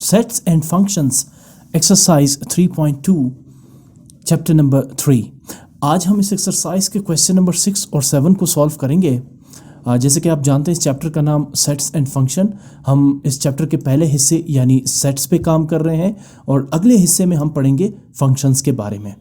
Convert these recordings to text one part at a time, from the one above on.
Sets and Functions, exercise 3.2, chapter number 3। आज हम इस एक्सरसाइज के क्वेश्चन नंबर 6 और 7 को सॉल्व करेंगे। जैसे कि आप जानते हैं इस चैप्टर का नाम सेट्स एंड फंक्शन। हम इस चैप्टर के पहले हिस्से यानी सेट्स पे काम कर रहे हैं और अगले हिस्से में हम पढ़ेंगे फंक्शंस के बारे में।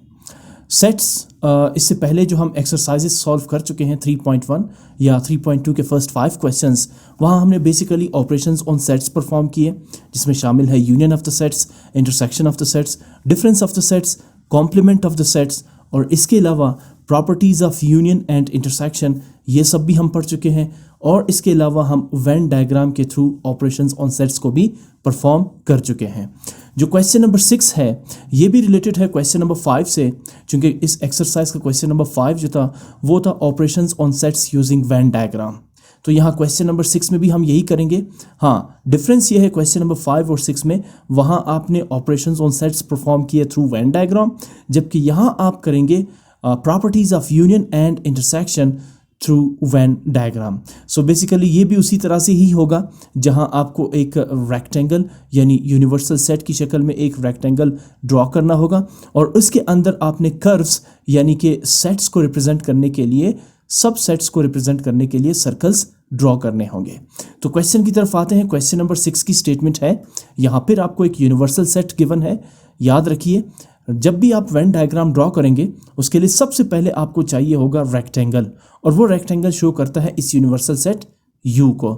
सेट्स, इससे पहले जो हम एक्सरसाइजेस सॉल्व कर चुके हैं 3.1 या 3.2 के फर्स्ट 5 क्वेश्चंस, वहाँ हमने basically operations on sets perform किए, जिसमें शामिल है union of the sets, intersection of the sets, difference of the sets, complement of the sets, और इसके अलावा properties of union and intersection, ये सब भी हम पढ़ चुके हैं। और इसके अलावा हम वेन डायग्राम के थ्रू ऑपरेशंस ऑन सेट्स को भी परफॉर्म कर चुके हैं। जो क्वेश्चन नंबर 6 है ये भी रिलेटेड है क्वेश्चन नंबर 5 से, क्योंकि इस एक्सरसाइज का क्वेश्चन नंबर 5 जो था वो था operations on sets using Venn diagram. तो यहाँ क्वेश्चन नंबर 6 में भी हम यही करेंगे। हाँ, डिफरेंस ये है क्वेश्चन नंबर 5 और 6 में वहाँ आपने ऑपरेशंस ऑन सेट्स परफॉर्म किए थ्रू वेन डायग्राम, जबकि यहाँ आप करेंगे properties of union and intersection through Venn diagram. So basically ये भी उसी तरह से ही होगा, जहां आपको एक रेक्टेंगल यानी यूनिवर्सल सेट की शक्ल में एक रेक्टेंगल ड्रॉ करना होगा और उसके अंदर आपने कर्व्स यानी कि सेट्स को रिप्रेजेंट करने के लिए, सब सेट्स को रिप्रेजेंट करने के लिए सर्कल्स ड्रॉ करने होंगे। तो क्वेश्चन की तरफ आते हैं। क्वेश्चन नंबर 6 की स्टेटमेंट है, यहाँ पर आपको एक यूनिवर्सल सेट गिवन है। याद रखिए, जब भी आप वेन डायग्राम ड्रॉ करेंगे उसके लिए सबसे पहले आपको चाहिए होगा रेक्टेंगल, और वो रेक्टेंगल शो करता है इस यूनिवर्सल सेट U को।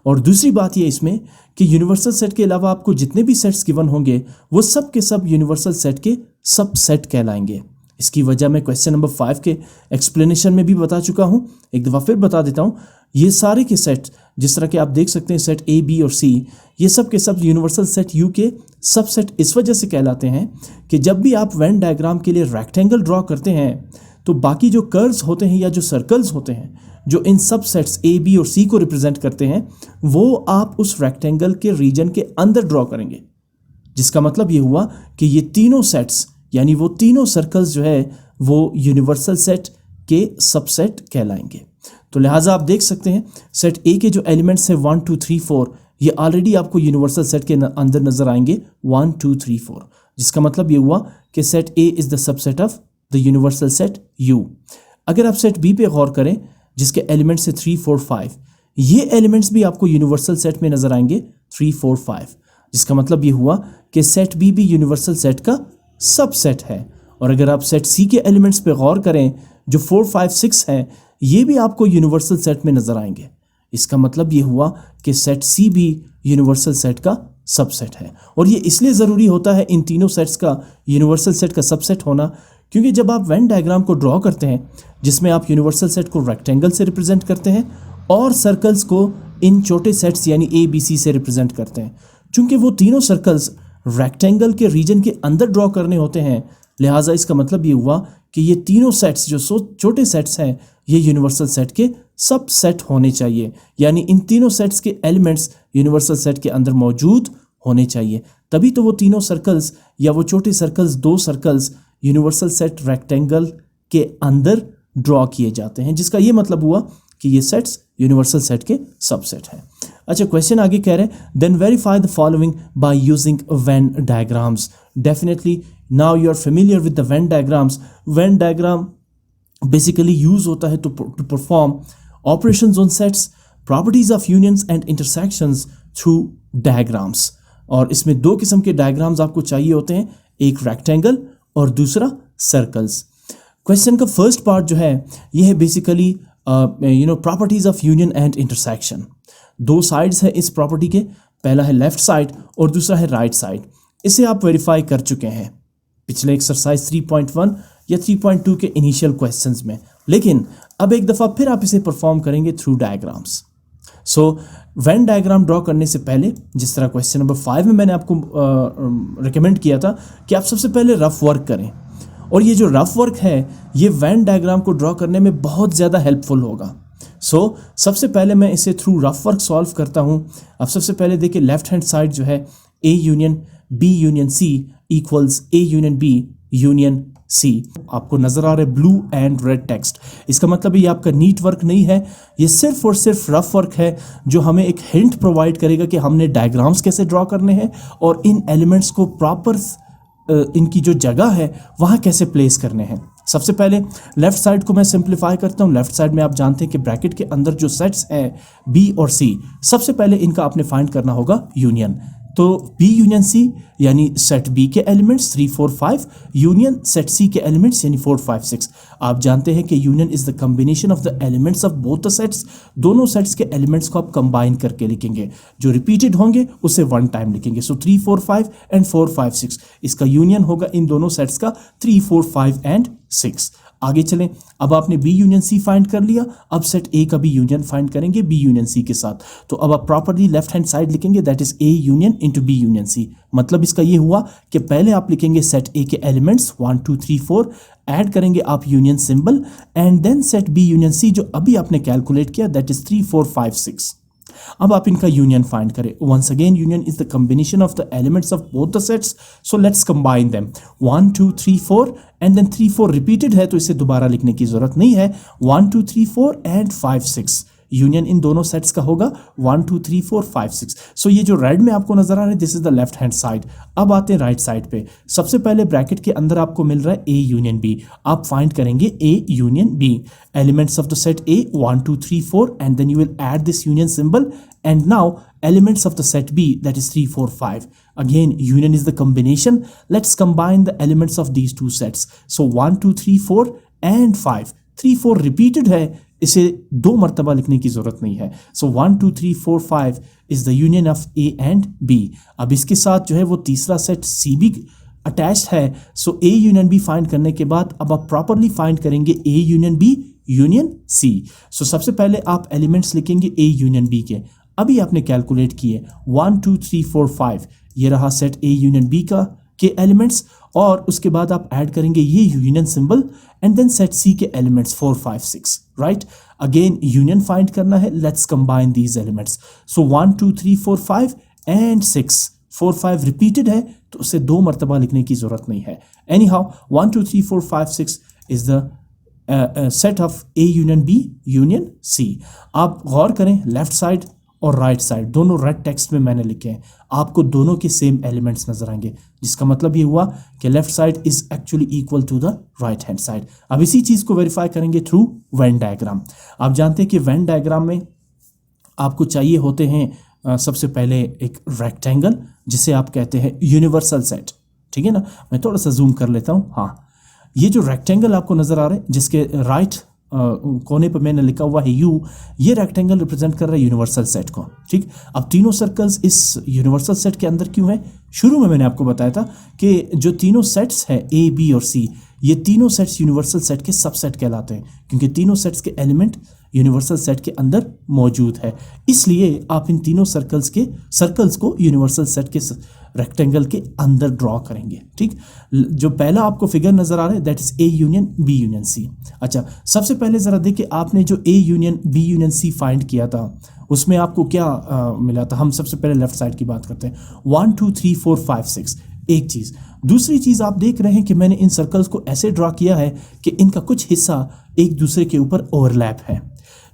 और दूसरी बात ये इसमें कि यूनिवर्सल सेट के अलावा आपको जितने भी सेट्स गिवन होंगे वो सब के सब यूनिवर्सल सेट के सब सेट कहलाएंगे। इसकी वजह मैं क्वेश्चन नंबर 5 के एक्सप्लेनेशन में भी बता चुका हूँ, एक दफ़ा फिर बता देता हूँ। ये सारे के सेट, जिस तरह के आप देख सकते हैं सेट A, B और C, ये सब के सब यूनिवर्सल सेट U के सब सेट इस वजह से कहलाते हैं कि जब भी आप वेन डायग्राम के लिए रेक्टेंगल ड्रॉ करते हैं तो बाकी जो कर्व्स होते हैं या जो सर्कल्स होते हैं जो इन सब सेट्स A, B और C को रिप्रेजेंट करते हैं, वो आप उस रेक्टेंगल के रीजन के अंदर ड्रॉ करेंगे। जिसका मतलब ये हुआ कि ये तीनों सेट्स यानी वो तीनों सर्कल्स जो है वो यूनिवर्सल सेट के सबसेट कहलाएंगे। तो लिहाजा आप देख सकते हैं सेट A के जो एलिमेंट्स हैं 1, 2, 3, 4, ये ऑलरेडी आपको यूनिवर्सल सेट के अंदर नजर आएंगे 1, 2, 3, 4, जिसका मतलब ये हुआ कि set A is the subset of the universal set U। अगर आप सेट B पे गौर करें जिसके एलिमेंट्स है 3, 4, 5, ये एलिमेंट्स भी आपको यूनिवर्सल सेट में नजर आएंगे 3, 4, 5, जिसका मतलब ये हुआ कि सेट B भी यूनिवर्सल सेट का सबसेट है। और अगर आप सेट C के एलिमेंट्स पे गौर करें जो 4, 5, 6 हैं, ये भी आपको यूनिवर्सल सेट में नजर आएंगे। इसका मतलब ये हुआ कि सेट C भी यूनिवर्सल सेट का सबसेट है। और ये इसलिए ज़रूरी होता है इन तीनों सेट्स का यूनिवर्सल सेट का सबसेट होना, क्योंकि जब आप वेन डायग्राम को ड्रॉ करते हैं जिसमें आप यूनिवर्सल सेट को रेक्टेंगल से रिप्रेजेंट करते हैं और सर्कल्स को इन छोटे सेट्स यानी A, B, C से रिप्रेजेंट करते हैं, चूँकि वो तीनों सर्कल्स रेक्टेंगल के रीजन के अंदर ड्रॉ करने होते हैं, लिहाजा इसका मतलब ये हुआ कि ये तीनों सेट्स जो छोटे सेट्स हैं ये यूनिवर्सल सेट के सब सेट होने चाहिए, यानी इन तीनों सेट्स के एलिमेंट्स यूनिवर्सल सेट के अंदर मौजूद होने चाहिए। तभी तो वो तीनों सर्कल्स या वो छोटे circles, 2 circles universal set rectangle के अंदर ड्रॉ किए जाते हैं, जिसका ये मतलब हुआ कि ये सेट्स यूनिवर्सल सेट के सबसेट हैं। अच्छा, क्वेश्चन आगे कह रहे हैं then verify the following by using Venn diagrams. Definitely now you are familiar with the Venn diagrams. Venn diagram basically use होता है to perform operations on sets, properties of unions and intersections through diagrams. और इसमें 2 किस्म के diagrams आपको चाहिए होते हैं, एक रेक्टेंगल और दूसरा सर्कल्स। क्वेश्चन का फर्स्ट पार्ट जो है ये है basically properties of union and intersection. 2 sides हैं इस प्रॉपर्टी के, पहला है लेफ्ट साइड और दूसरा है राइट साइड। इसे आप वेरीफाई कर चुके हैं पिछले एक्सरसाइज 3.1 या 3.2 के इनिशियल क्वेश्चंस में, लेकिन अब एक दफ़ा फिर आप इसे परफॉर्म करेंगे through diagrams. So Venn diagram draw करने से पहले, जिस तरह क्वेश्चन नंबर 5 में मैंने आपको रिकमेंड किया था कि आप सबसे पहले रफ वर्क करें, और ये जो रफ वर्क है ये वेन डायग्राम को ड्रॉ करने में बहुत ज़्यादा हेल्पफुल होगा। सो सबसे पहले मैं इसे थ्रू रफ वर्क सॉल्व करता हूँ। अब सबसे पहले देखिए लेफ्ट हैंड साइड जो है A union B union C equals A union B union C. आपको नजर आ रहा है ब्लू एंड रेड टेक्स्ट, इसका मतलब ये आपका नीट वर्क नहीं है, ये सिर्फ और सिर्फ रफ वर्क है जो हमें एक हिंट प्रोवाइड करेगा कि हमने डायग्राम्स कैसे ड्रॉ करने हैं और इन एलिमेंट्स को प्रॉपर इनकी जो जगह है वहाँ कैसे प्लेस करने हैं। सबसे पहले लेफ्ट साइड को मैं सिंप्लीफाई करता हूँ। लेफ्ट साइड में आप जानते हैं कि ब्रैकेट के अंदर जो सेट्स हैं बी और सी, सबसे पहले इनका आपने फाइंड करना होगा यूनियन। तो बी यूनियन सी यानी सेट बी के एलिमेंट्स 3 4 5 यूनियन सेट सी के एलिमेंट्स यानी 4 5 6। आप जानते हैं कि union is the combination of the elements of both the sets. दोनों सेट्स के एलिमेंट्स को आप कंबाइन करके लिखेंगे, जो रिपीटेड होंगे उसे वन टाइम लिखेंगे। सो 3 4 5 एंड 4 5 6 इसका यूनियन होगा इन दोनों सेट्स का 3 4 5 एंड 6। आगे चलें, अब आपने बी यूनियन सी फाइंड कर लिया, अब सेट ए का भी यूनियन फाइंड करेंगे बी यूनियन सी के साथ। तो अब आप प्रॉपर्ली लेफ्ट हैंड साइड लिखेंगे, that is A union into B union C. मतलब इसका ये हुआ कि पहले आप लिखेंगे सेट ए के एलिमेंट्स 1 2 3 4, ऐड करेंगे आप union symbol and then set B union C जो अभी आपने कैलकुलेट किया दैट इज 3 4 5 6। अब आप इनका यूनियन फाइंड करें। Once again union is the combination of the elements of both the sets, so let's combine them. 1 2 3 4 and then 3 4 repeated है तो इसे दोबारा लिखने की जरूरत नहीं है। 1 2 3 4 एंड 5 6 यूनियन इन दोनों सेट्स का होगा 1 2 3 4 5 6। सो ये जो रेड में आपको नजर आ रहा है this is the left hand side. अब आते हैं राइट साइड पे। सबसे पहले ब्रैकेट के अंदर आपको मिल रहा है ए यूनियन बी, आप फाइंड करेंगे A union B. Elements of the set A 1 2 3 4 and then you will add this union symbol and now elements of the set B that is 3 4 5. Again union is the combination. Let's combine the elements of these two sets. So 1 2 3 4 and 5. 3 4 repeated है, इसे दो मरतबा लिखने की जरूरत नहीं है। So 1 2 3 4 5 is the union of A and B. अब इसके साथ जो है वो तीसरा सेट C भी अटैच्ड है। सो A यूनियन B फाइंड करने के बाद अब आप प्रॉपरली फाइंड करेंगे A union B union C। सो सबसे पहले आप एलिमेंट्स लिखेंगे A यूनियन B के, अभी आपने कैलकुलेट किए 1 2 3 4 5, ये रहा सेट ए यूनियन बी का के एलिमेंट्स और उसके बाद आप ऐड करेंगे ये union symbol and then set C के elements 4 5 6, right. Again union find करना है, let's combine these elements. So 1 2 3 4 5 and 6, 4 5 repeated है तो उसे दो मरतबा लिखने की जरूरत नहीं है। Anyhow 1 2 3 4 5 6 is the set of A union B union C. आप गौर करें लेफ्ट साइड और राइट साइड दोनों रेड टेक्स्ट में मैंने लिखे हैं, आपको दोनों के सेम एलिमेंट्स नजर आएंगे, जिसका मतलब ये हुआ कि left side is actually equal to the right hand side. अब इसी चीज को वेरीफाई करेंगे थ्रू वेन डायग्राम। आप जानते हैं कि वेन डायग्राम में आपको चाहिए होते हैं सबसे पहले एक रेक्टेंगल जिसे आप कहते हैं यूनिवर्सल सेट, ठीक है ना। मैं थोड़ा सा जूम कर लेता हूँ। हाँ, ये जो रेक्टेंगल आपको नजर आ रहा है जिसके राइट कोने पर मैंने लिखा हुआ है यू, ये रेक्टेंगल रिप्रेजेंट कर रहा है यूनिवर्सल सेट को, ठीक। अब तीनों सर्कल्स इस यूनिवर्सल सेट के अंदर क्यों है? शुरू में मैंने आपको बताया था कि जो तीनों सेट्स हैं ए बी और सी, ये तीनों सेट्स यूनिवर्सल सेट के सबसेट कहलाते हैं क्योंकि तीनों सेट्स के एलिमेंट यूनिवर्सल सेट के अंदर मौजूद है। इसलिए आप इन तीनों सर्कल्स को यूनिवर्सल सेट के रेक्टेंगल के अंदर ड्रॉ करेंगे, ठीक। जो पहला आपको फिगर नजर आ रहा है that is A union B union C. अच्छा, सबसे पहले जरा देखिए आपने जो A union B union C find किया था उसमें आपको क्या मिला था। हम सबसे पहले लेफ्ट साइड की बात करते हैं। 1 2 3 4 5 6 एक चीज। दूसरी चीज आप देख रहे हैं कि मैंने इन सर्कल्स को ऐसे ड्रॉ किया है कि इनका कुछ हिस्सा एक दूसरे के ऊपर ओवरलैप है।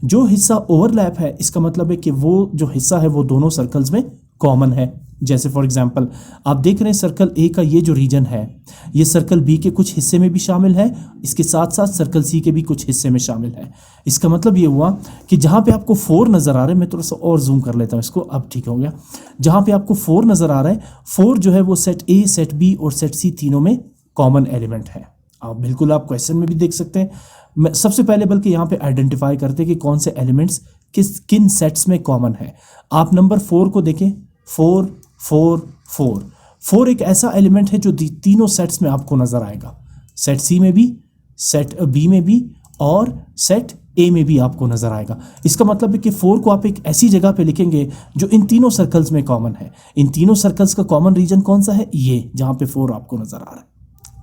जो हिस्सा ओवरलैप है इसका मतलब है कि वो जो हिस्सा है वो दोनों सर्कल्स में कॉमन है। जैसे फॉर एग्जांपल आप देख रहे हैं सर्कल ए का ये जो रीजन है ये सर्कल बी के कुछ हिस्से में भी शामिल है, इसके साथ साथ सर्कल सी के भी कुछ हिस्से में शामिल है। इसका मतलब ये हुआ कि जहाँ पे आपको 4 नज़र आ रहा है, मैं थोड़ा सा और जूम कर लेता हूँ इसको, अब ठीक हो गया। जहाँ पे आपको 4 नज़र आ रहा है, 4 जो है वो सेट ए सेट बी और सेट सी तीनों में कॉमन एलिमेंट है। आप बिल्कुल आप क्वेश्चन में भी देख सकते हैं। मैं सबसे पहले बल्कि यहाँ पे आइडेंटिफाई करते हैं कि कौन से एलिमेंट्स किन सेट्स में कॉमन है। आप नंबर 4 को देखें, 4 4 4 4 एक ऐसा एलिमेंट है जो तीनों सेट्स में आपको नजर आएगा, सेट सी में भी, सेट बी में भी और सेट ए में भी आपको नजर आएगा। इसका मतलब है कि 4 को आप एक ऐसी जगह पे लिखेंगे जो इन तीनों सर्कल्स में कॉमन है। इन तीनों सर्कल्स का कॉमन रीजन कौन सा है? ये जहां पे 4 आपको नजर आ रहा है,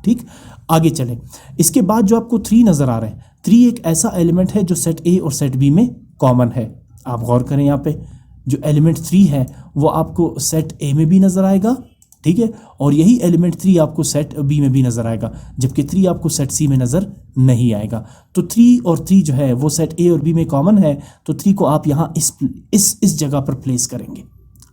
ठीक। आगे चलें, इसके बाद जो आपको 3 नजर आ रहे हैं, 3 एक ऐसा एलिमेंट है जो सेट ए और सेट बी में कॉमन है। आप गौर करें यहाँ पे जो एलिमेंट 3 है वो आपको सेट ए में भी नजर आएगा ठीक है, और यही एलिमेंट 3 आपको सेट बी में भी नजर आएगा, जबकि 3 आपको सेट सी में नजर नहीं आएगा। तो 3 और 3 जो है वो सेट ए और बी में कॉमन है, तो 3 को आप यहाँ इस जगह पर प्लेस करेंगे,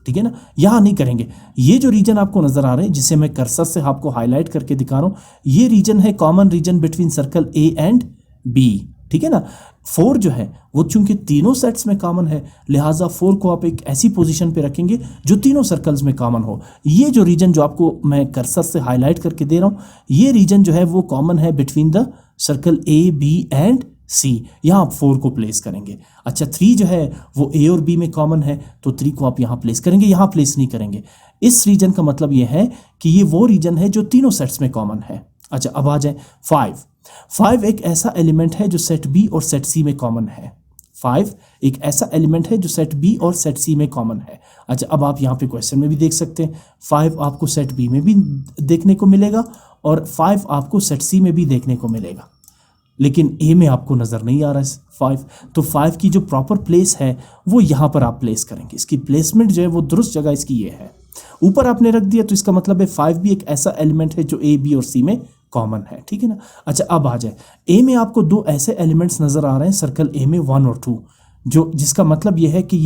ठीक है ना, यहाँ नहीं करेंगे। ये जो रीजन आपको नजर आ रहे हैं, जिसे मैं कर्सर से आपको हाईलाइट करके दिखा रहा हूँ, ये रीजन है common region between circle A and B, ठीक है ना। 4 जो है वो चूंकि तीनों सेट्स में कॉमन है, लिहाजा 4 को आप एक ऐसी पोजीशन पे रखेंगे जो तीनों सर्कल्स में कॉमन हो। ये जो रीजन जो आपको मैं कर्सर से हाईलाइट करके दे रहा हूँ, ये रीजन जो है वो कॉमन है between the circle A B and C. यहाँ आप 4 को प्लेस करेंगे। अच्छा, 3 जो है वो ए और बी में कॉमन है, तो 3 को आप यहाँ प्लेस करेंगे, यहाँ प्लेस नहीं करेंगे। इस रीजन का मतलब ये है कि ये वो रीजन है जो तीनों सेट्स में कॉमन है। अच्छा, अब आ जाए 5 एक ऐसा एलिमेंट है जो सेट बी और सेट सी में कॉमन है। 5 एक ऐसा एलिमेंट है जो सेट बी और सेट सी में कॉमन है। अच्छा, अब आप यहाँ पे क्वेश्चन में भी देख सकते हैं, 5 आपको सेट बी में भी देखने को मिलेगा और 5 आपको सेट सी में भी देखने को मिलेगा, लेकिन ए में आपको नज़र नहीं आ रहा है 5। तो 5 की जो प्रॉपर प्लेस है वो यहाँ पर आप प्लेस करेंगे। इसकी प्लेसमेंट जो है वो दुरुस्त जगह इसकी ये है। ऊपर आपने रख दिया, तो इसका मतलब है 5 भी एक ऐसा एलिमेंट है जो ए बी और सी में कॉमन है, ठीक है ना। अच्छा, अब आ जाए ए में आपको 2 ऐसे एलिमेंट्स नजर आ रहे हैं सर्कल ए में 1 और 2, जो जिसका मतलब ये है कि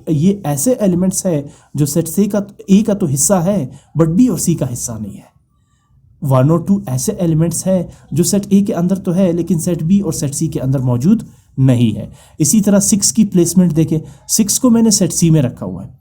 ये ऐसे एलिमेंट्स है जो सेट सी का ए का तो हिस्सा है बट बी और सी का हिस्सा नहीं है। 1 और 2 ऐसे एलिमेंट्स हैं जो सेट ए के अंदर तो है लेकिन सेट बी और सेट सी के अंदर मौजूद नहीं है। इसी तरह 6 की प्लेसमेंट देखें, 6 को मैंने सेट सी में रखा हुआ है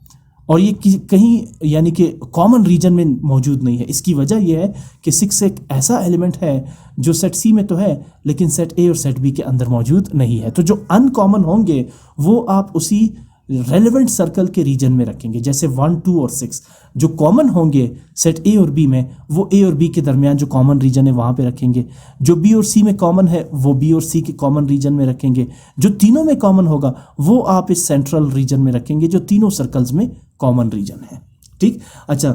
और ये कहीं यानी कि कॉमन रीजन में मौजूद नहीं है। इसकी वजह यह है कि 6 एक ऐसा एलिमेंट है जो सेट सी में तो है लेकिन सेट ए और सेट बी के अंदर मौजूद नहीं है। तो जो अनकॉमन होंगे वो आप उसी रेलेवेंट सर्कल के रीजन में रखेंगे। जैसे 1, 2 और 6 जो कॉमन होंगे सेट ए और बी में, वो ए और बी के दरमियान जो कॉमन रीजन है वहाँ पे रखेंगे। जो बी और सी में कॉमन है वो बी और सी के कॉमन रीजन में रखेंगे। जो तीनों में कॉमन होगा वो आप इस सेंट्रल रीजन में रखेंगे जो तीनों सर्कल्स में कॉमन रीजन है, ठीक। अच्छा,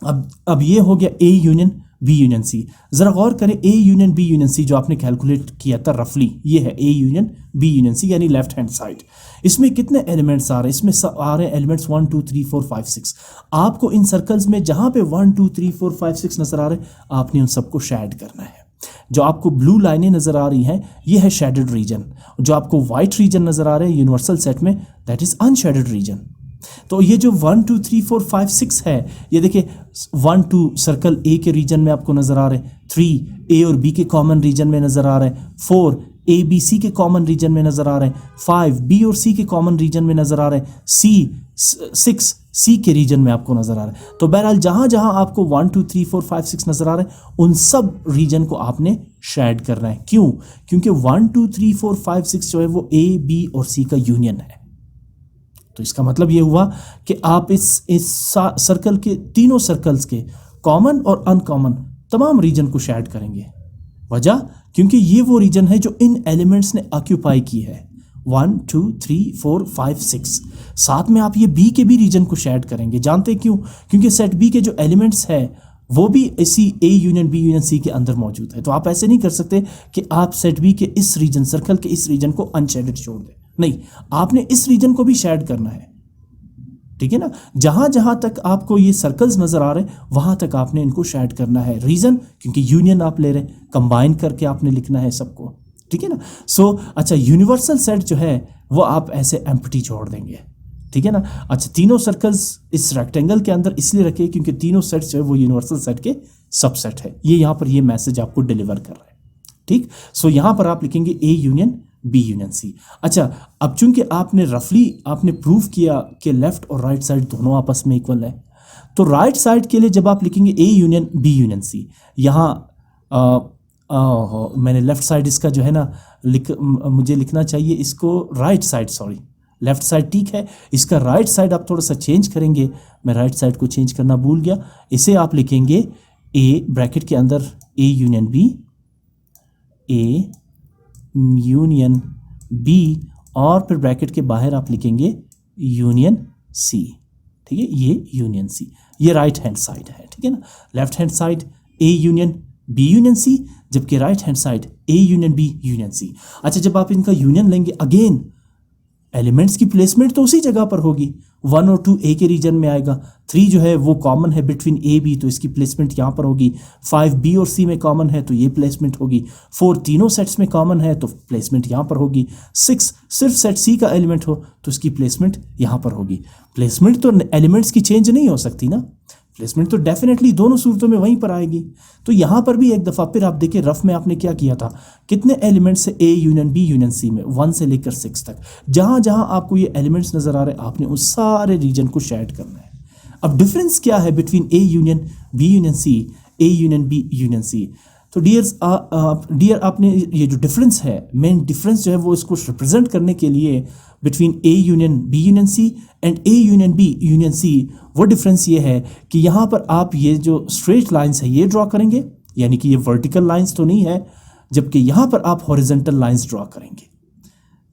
अब ये हो गया A union B union C. जरा गौर करें, A union B union C जो आपने कैलकुलेट किया था रफली, ये है A union B union C यानी लेफ्ट हैंड साइड। इसमें कितने एलिमेंट्स आ रहे हैं? इसमें आ रहे हैं एलिमेंट्स 1, 2, 3, 4, 5, 6। आपको इन सर्कल्स में जहां पे 1, 2, 3, 4, 5, 6 नजर आ रहे हैं, आपने उन सबको शेड करना है। जो आपको ब्लू लाइनें नजर आ रही हैं ये है शेडेड रीजन। जो आपको व्हाइट रीजन नजर आ रहे हैं यूनिवर्सल सेट में, दैट इज अनशेडेड रीजन। तो ये जो 1, 2, 3, 4, 5, 6 है, ये देखिए 1, 2 सर्कल ए के रीजन में आपको नजर आ रहे हैं, 3 ए और बी के कॉमन रीजन में नजर आ रहे हैं, 4 ए बी सी के कॉमन रीजन में नजर आ रहे हैं, 5 बी और सी के कॉमन रीजन में नजर आ रहे हैं, 6 सी के रीजन में आपको नजर आ रहा है। तो बहरहाल जहां जहां आपको 1, 2, 3, 4, 5, 6 नजर आ रहे हैं उन सब रीजन को आपने शेड करना है। क्यों? क्योंकि 1, 2, 3, 4, 5, 6 जो है वो ए बी और सी का यूनियन है। तो इसका मतलब ये हुआ कि आप इस सर्कल के तीनों सर्कल्स के कॉमन और अनकॉमन तमाम रीजन को शेड करेंगे। वजह क्योंकि ये वो रीजन है जो इन एलिमेंट्स ने ऑक्यूपाई की है, 1, 2, 3, 4, 5, 6। साथ में आप ये बी के भी रीजन को शेड करेंगे। जानते क्यों? क्योंकि सेट बी के जो एलिमेंट्स है वो भी इसी A union B union C के अंदर मौजूद है। तो आप ऐसे नहीं कर सकते कि आप सेट बी के इस रीजन, सर्कल के इस रीजन को अनशेडेड छोड़ दें। नहीं, आपने इस रीजन को भी शेड करना है, ठीक है ना। जहां जहां तक आपको ये सर्कल्स नजर आ रहे हैं वहां तक आपने इनको शेड करना है। रीजन क्योंकि यूनियन आप ले रहे हैं, कंबाइन करके आपने लिखना है सबको, ठीक है ना। अच्छा, यूनिवर्सल सेट जो है वो आप ऐसे एम्प्टी छोड़ देंगे, ठीक है ना। अच्छा, तीनों सर्कल्स इस रेक्टेंगल के अंदर इसलिए रखे क्योंकि तीनों सेट जो है वो यूनिवर्सल सेट के सबसेट है। ये यहां पर ये मैसेज आपको डिलीवर कर रहा है, ठीक। यहां पर आप लिखेंगे A union B union C. अच्छा, अब चूंकि आपने रफली प्रूव किया कि लेफ्ट और राइट साइड दोनों आपस में इक्वल है, तो राइट साइड के लिए जब आप लिखेंगे A union B union C, यहाँ मैंने लेफ्ट साइड इसका जो है ना मुझे लिखना चाहिए इसको right side, sorry left side ठीक है, इसका राइट साइड आप थोड़ा सा चेंज करेंगे। मैं राइट साइड को चेंज करना भूल गया। इसे आप लिखेंगे ए ब्रैकेट के अंदर A union B, A union B और फिर ब्रैकेट के बाहर आप लिखेंगे यूनियन सी, ठीक है। ये यूनियन सी, ये राइट हैंड साइड है, ठीक है ना। Left hand side A union B union C, जबकि right hand side A union B union C. अच्छा, जब आप इनका यूनियन लेंगे, अगेन एलिमेंट्स की प्लेसमेंट तो उसी जगह पर होगी, 1 और 2 ए के रीजन में आएगा, 3 जो है वो कॉमन है बिटवीन ए बी, तो इसकी प्लेसमेंट यहाँ पर होगी। 5 बी और सी में कॉमन है तो ये प्लेसमेंट होगी। 4 तीनों सेट्स में कॉमन है तो प्लेसमेंट यहाँ पर होगी। 6 सिर्फ सेट सी का एलिमेंट हो तो इसकी प्लेसमेंट यहाँ पर होगी। प्लेसमेंट तो एलिमेंट्स की चेंज नहीं हो सकती ना, प्लेसमेंट तो डेफिनेटली दोनों सूरतों में वहीं पर आएगी। तो यहाँ पर भी एक दफ़ा फिर आप देखिए रफ में आपने क्या किया था, कितने एलिमेंट्स है A union B union C में, 1 से लेकर 6 तक। जहाँ जहाँ आपको ये एलिमेंट्स नज़र आ रहे हैं आपने उस सारे रीजन को शेड करना है। अब डिफरेंस क्या है between A union B union C, A union B union C? तो डियर आपने ये जो डिफरेंस है, मेन डिफरेंस जो है वो इसको रिप्रेजेंट करने के लिए between A union B union C and A union B union C, वो डिफरेंस ये है कि यहाँ पर आप ये जो स्ट्रेट लाइंस है ये ड्रॉ करेंगे, यानी कि ये वर्टिकल लाइंस तो नहीं है, जबकि यहाँ पर आप हॉरिजॉन्टल लाइंस ड्रॉ करेंगे।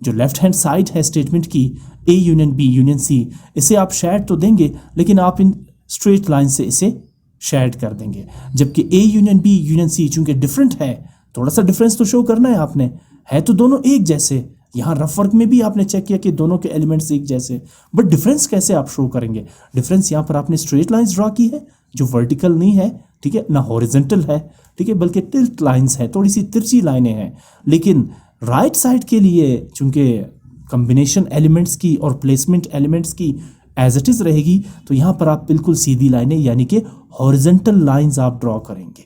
जो लेफ्ट हैंड साइड है स्टेटमेंट की A union B union C, इसे आप शेड तो देंगे लेकिन आप इन स्ट्रेट लाइन से इसे शेड कर देंगे। जबकि A union B union C चूंकि डिफरेंट है, थोड़ा सा डिफरेंस तो शो करना है आपने, है तो दोनों एक जैसे। यहाँ रफ वर्क में भी आपने चेक किया कि दोनों के एलिमेंट्स एक जैसे, बट डिफरेंस कैसे आप शो करेंगे? डिफरेंस यहाँ पर आपने स्ट्रेट लाइंस ड्रॉ की है जो वर्टिकल नहीं है, ठीक है ना, हॉरिजॉन्टल है, ठीक है, बल्कि टिल्ट लाइंस है, थोड़ी सी तिरछी लाइनें हैं। लेकिन राइट साइड के लिए चूंकि कॉम्बिनेशन एलिमेंट्स की और प्लेसमेंट एलिमेंट्स की एज इट इज रहेगी, तो यहाँ पर आप बिल्कुल सीधी लाइनें यानी कि हॉरिजॉन्टल लाइंस आप ड्रॉ करेंगे,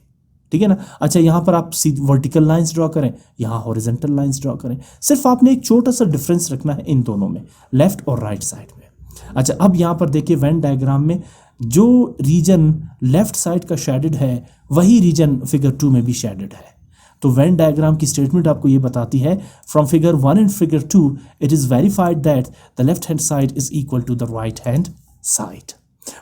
ठीक है ना। अच्छा, यहाँ पर आप वर्टिकल लाइंस ड्रॉ करें, यहाँ हॉरिजॉन्टल लाइंस ड्रॉ करें। सिर्फ आपने एक छोटा सा डिफरेंस रखना है इन दोनों में, लेफ्ट और राइट साइड में। अच्छा, अब यहाँ पर देखिए वेन डायग्राम में जो रीजन लेफ्ट साइड का शेडेड है वही रीजन फिगर 2 में भी शेडेड है। तो वेन डायग्राम की स्टेटमेंट आपको ये बताती है, from figure 1 and figure 2 it is verified that the left hand side is equal to the right hand side.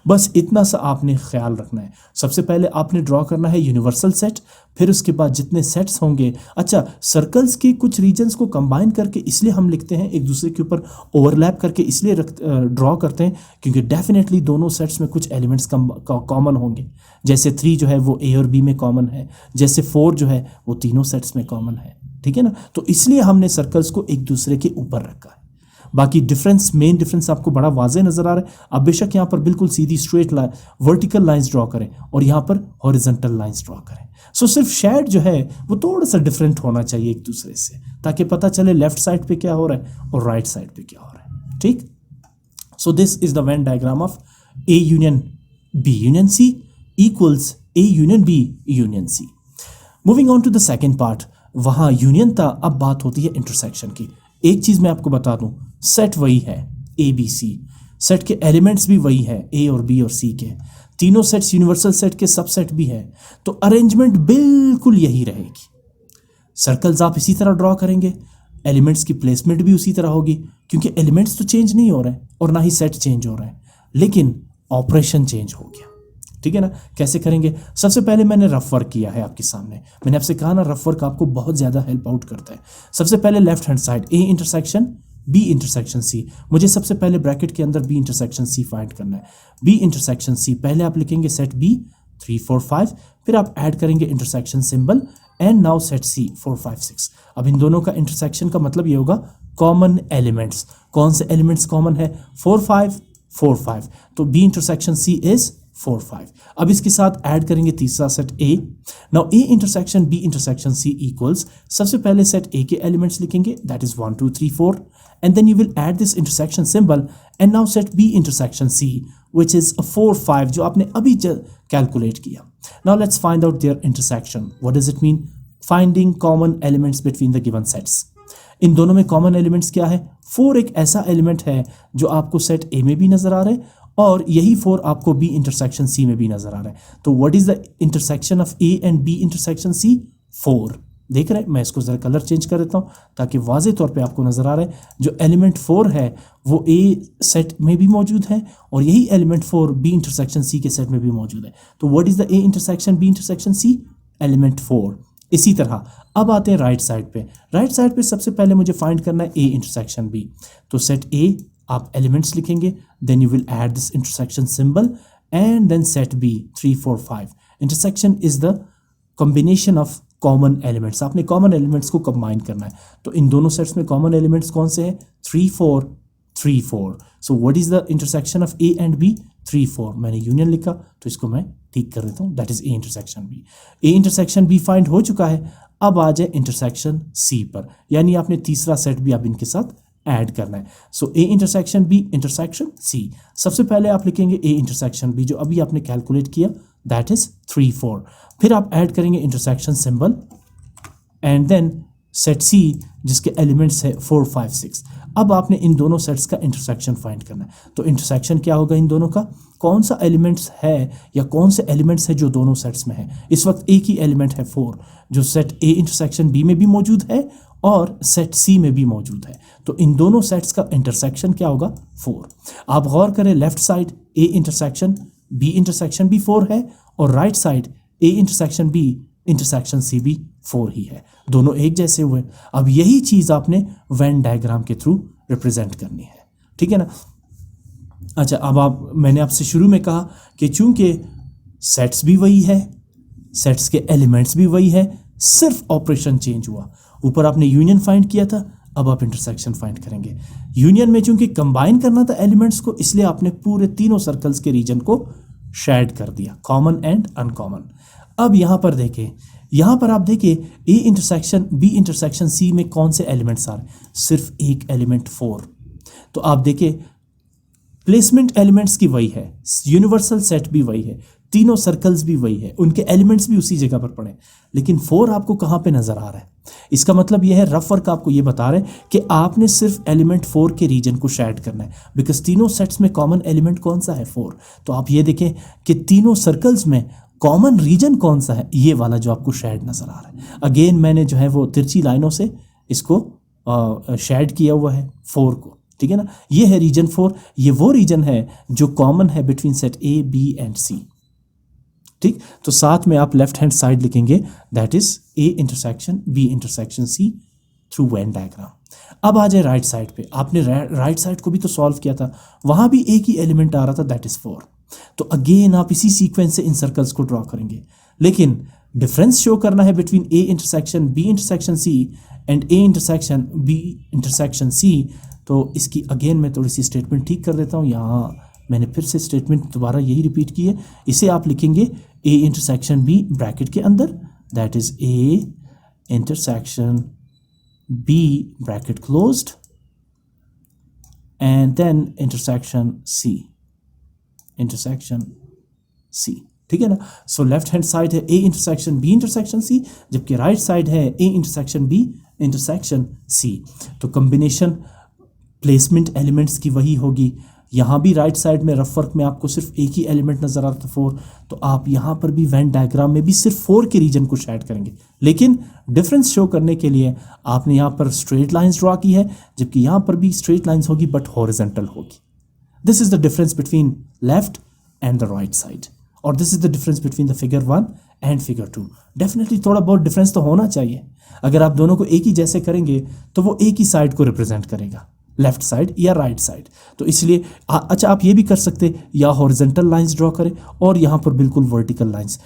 बस इतना सा आपने ख्याल रखना है। सबसे पहले आपने ड्रॉ करना है यूनिवर्सल सेट, फिर उसके बाद जितने सेट्स होंगे। अच्छा, सर्कल्स के कुछ रीजन्स को कंबाइन करके इसलिए हम लिखते हैं, एक दूसरे के ऊपर ओवरलैप करके इसलिए ड्रॉ करते हैं क्योंकि डेफिनेटली दोनों सेट्स में कुछ एलिमेंट्स कॉमन होंगे। जैसे 3 जो है वो ए और बी में कॉमन है, जैसे 4 जो है वो तीनों सेट्स में कॉमन है, ठीक है ना। तो इसलिए हमने सर्कल्स को एक दूसरे के ऊपर रखा है। बाकी डिफरेंस, मेन डिफरेंस आपको बड़ा वाज़े नज़र आ रहा है। आप बेशक यहाँ पर बिल्कुल सीधी straight line vertical lines draw करें और यहाँ पर हॉरिजॉन्टल लाइंस ड्रॉ करें। सो सिर्फ शेड जो है वो थोड़ा सा डिफरेंट होना चाहिए एक दूसरे से, ताकि पता चले लेफ्ट साइड पे क्या हो रहा है और राइट साइड पे क्या हो रहा है, ठीक। So this is the Venn diagram of A union B union C equals A union B union C. Moving on to the second part, वहाँ यूनियन था, अब बात होती है इंटरसेक्शन की। एक चीज़ मैं आपको बता दूं, सेट वही है ए बी सी, सेट के एलिमेंट्स भी वही है ए और बी और सी के, तीनों सेट्स यूनिवर्सल सेट के सबसेट भी है, तो अरेंजमेंट बिल्कुल यही रहेगी। सर्कल्स आप इसी तरह ड्रॉ करेंगे, एलिमेंट्स की प्लेसमेंट भी उसी तरह होगी, क्योंकि एलिमेंट्स तो चेंज नहीं हो रहे हैं और ना ही सेट चेंज हो रहे हैं, लेकिन ऑपरेशन चेंज हो गया, ठीक है ना। कैसे करेंगे? सबसे पहले मैंने रफ वर्क किया है आपके सामने, मैंने आपसे कहा ना रफ वर्क आपको बहुत ज़्यादा हेल्प आउट करता है। सबसे पहले left hand side A intersection B intersection C, मुझे सबसे पहले ब्रैकेट के अंदर बी इंटरसेक्शन सी फाइंड करना है। बी इंटरसेक्शन सी, पहले आप लिखेंगे सेट बी 3 4 5, फिर आप ऐड करेंगे intersection symbol and now set C 4 5 6। अब इन दोनों का इंटरसेक्शन का मतलब ये होगा कॉमन एलिमेंट्स। कौन से एलिमेंट्स कॉमन है? 4 5 4 5, तो बी इंटरसेक्शन सी इज 4 5। अब इसके साथ ऐड करेंगे तीसरा set A. Now A intersection B intersection C equals, सबसे पहले सेट ए के एलिमेंट्स लिखेंगे, that is 1 2 3 4, and then you will add this intersection symbol and now set B intersection C which is a 4 5 जो आपने अभी calculate किया। Now let's find out their intersection. What does it mean? Finding common elements between the given sets. इन दोनों में common elements क्या है? 4 एक ऐसा एलिमेंट है जो आपको सेट ए में भी नजर आ रहा है और यही 4 आपको बी इंटरसेक्शन सी में भी नजर आ रहा है। तो what is the intersection of A and B intersection C? 4। देख रहे हैं, मैं इसको जरा कलर चेंज कर देता हूँ ताकि वाजे तौर पे आपको नजर आ रहा है जो एलिमेंट 4 है वो ए सेट में भी मौजूद है और यही एलिमेंट 4 बी इंटरसेक्शन सी के सेट में भी मौजूद है। तो what is the A intersection B intersection C? Element 4। इसी तरह अब आते हैं राइट साइड पे। राइट साइड पे सबसे पहले मुझे फाइंड करना है ए इंटरसेक्शन बी, तो सेट ए आप एलिमेंट्स लिखेंगे, then you will add this intersection symbol and then set B 3 4 5। Intersection is the combination of common elements, आपने कॉमन एलिमेंट्स को कंबाइन करना है। तो इन दोनों सेट्स में कॉमन एलिमेंट्स कौन से हैं? 3 4 3 4। So what is the intersection of A and B? 3 4। मैंने यूनियन लिखा तो इसको मैं ठीक कर देता हूँ, that is A intersection B. A intersection B find हो चुका है। अब आ जाए इंटरसेक्शन सी पर, यानी आपने तीसरा सेट भी अब इनके साथ ऐड करना है। So A intersection B intersection C. सबसे पहले आप लिखेंगे ए इंटरसेक्शन बी जो अभी आपने कैलकुलेट किया, दैट इज 3 4। फिर आप ऐड करेंगे intersection symbol and then set C जिसके एलिमेंट्स है 4 5 6। अब आपने इन दोनों सेट्स का इंटरसेक्शन फाइंड करना है। तो इंटरसेक्शन क्या होगा इन दोनों का? कौन सा एलिमेंट्स है या कौन से एलिमेंट्स है जो दोनों सेट्स में है। इस वक्त एक ही एलिमेंट है 4 जो सेट ए इंटरसेक्शन बी में भी मौजूद है और सेट सी में भी मौजूद है। तो इन दोनों सेट्स का इंटरसेक्शन क्या होगा? 4। आप गौर करें, left side A intersection B intersection भी 4 है और right side A intersection B intersection C भी 4 ही है, दोनों एक जैसे हुए। अब यही चीज आपने वेन डायग्राम के थ्रू रिप्रेजेंट करनी है, ठीक है ना। अच्छा, अब मैंने आपसे शुरू में कहा कि चूंकि सेट्स भी वही है, सेट्स के एलिमेंट्स भी वही है, सिर्फ ऑपरेशन चेंज हुआ। ऊपर आपने यूनियन फाइंड किया था, अब आप इंटरसेक्शन फाइंड करेंगे। यूनियन में चूंकि कंबाइन करना था एलिमेंट्स को, इसलिए आपने पूरे तीनों सर्कल्स के रीजन को शेड कर दिया, कॉमन एंड अनकॉमन। अब यहां पर देखें, यहां पर आप देखिए A intersection B intersection C में कौन से एलिमेंट्स आ रहे हैं? सिर्फ एक एलिमेंट 4। तो आप देखिए प्लेसमेंट एलिमेंट्स की वही है, यूनिवर्सल सेट भी वही है, तीनों सर्कल्स भी वही है, उनके एलिमेंट्स भी उसी जगह पर पड़े, लेकिन 4 आपको कहां पे नजर आ रहा है? इसका मतलब यह है, रफ वर्क आपको यह बता रहे हैं कि आपने सिर्फ एलिमेंट 4 के रीजन को शेड करना है, बिकॉज तीनों सेट्स में कॉमन एलिमेंट कौन सा है? 4। तो आप ये देखें कि तीनों सर्कल्स में कॉमन रीजन कौन सा है? ये वाला जो आपको शेड नजर आ रहा है। अगेन मैंने जो है वो तिरछी लाइनों से इसको शेड किया हुआ है 4 को, ठीक है ना। ये है रीजन 4, ये वो रीजन है जो कॉमन है between set A B and C, ठीक। तो साथ में आप लेफ्ट हैंड साइड लिखेंगे, that is A intersection B intersection C through Venn diagram. अब आ जाए राइट साइड पे, आपने राइट साइड को भी तो सॉल्व किया था, वहां भी एक ही एलिमेंट आ रहा था, दैट इज 4। तो अगेन आप इसी सीक्वेंस से इन सर्कल्स को ड्रॉ करेंगे, लेकिन डिफरेंस शो करना है between A intersection B intersection C and A intersection B intersection C. तो इसकी अगेन मैं थोड़ी सी स्टेटमेंट ठीक कर देता हूँ, यहाँ मैंने फिर से स्टेटमेंट दोबारा यही रिपीट की है। इसे आप लिखेंगे ए इंटरसेक्शन बी ब्रैकेट के अंदर, that is A intersection B bracket closed and then intersection C ठीक है ना। सो लेफ्ट हैंड साइड है A intersection B intersection C, जबकि राइट साइड है A intersection B intersection C. तो कॉम्बिनेशन प्लेसमेंट एलिमेंट्स की वही होगी। यहाँ भी राइट साइड में रफ वर्क में आपको सिर्फ एक ही एलिमेंट नजर आ रहा था 4, तो आप यहाँ पर भी वेन डायग्राम में भी सिर्फ 4 के रीजन को शेड करेंगे, लेकिन डिफरेंस शो करने के लिए आपने यहाँ पर स्ट्रेट लाइंस ड्रॉ की है, जबकि यहाँ पर भी स्ट्रेट लाइंस होगी बट हॉरिजॉन्टल होगी। This is the difference between left and the right side, और this is the difference between the figure 1 and figure 2। Definitely थोड़ा बहुत डिफरेंस तो होना चाहिए। अगर आप दोनों को एक ही जैसे करेंगे तो वो एक ही साइड को रिप्रेजेंट करेगा, लेफ्ट साइड या राइट साइड। तो इसलिए अच्छा, आप ये भी कर सकते या हॉरिजॉन्टल लाइंस ड्रॉ करें और यहाँ पर बिल्कुल वर्टिकल लाइंस।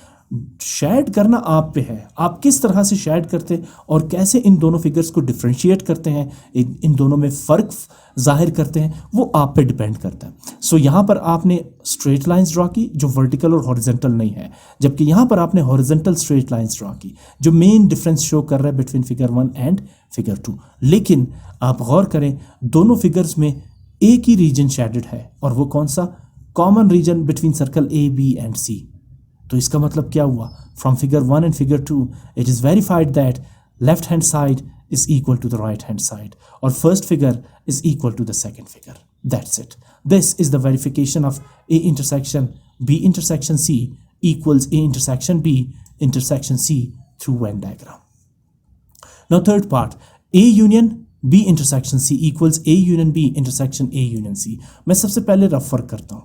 शेड करना आप पे है, आप किस तरह से शेड करते और कैसे इन दोनों फिगर्स को डिफ्रेंशिएट करते हैं, इन दोनों में फ़र्क जाहिर करते हैं, वो आप पे डिपेंड करता है। सो यहाँ पर आपने स्ट्रेट लाइंस ड्रॉ की जो वर्टिकल और हॉरिजॉन्टल नहीं है, जबकि यहाँ पर आपने हॉरिजॉन्टल स्ट्रेट लाइंस ड्रॉ की जो मेन डिफरेंस शो कर रहा है बिटवीन फिगर 1 एंड फिगर 2। लेकिन आप गौर करें, दोनों फिगर्स में एक ही रीजन शेडेड है, और वो कौन सा? Common region between circle A B and C. तो इसका मतलब क्या हुआ? From figure 1 and figure 2 it is verified that left hand side is equal to the right hand side, or first figure is equal to the second figure. That's it. This is the verification of A intersection B intersection C equals A intersection B intersection C through Venn diagram. Now third part, A union B intersection C equals A union B intersection A union C. मैं सबसे पहले rough work करता हूँ।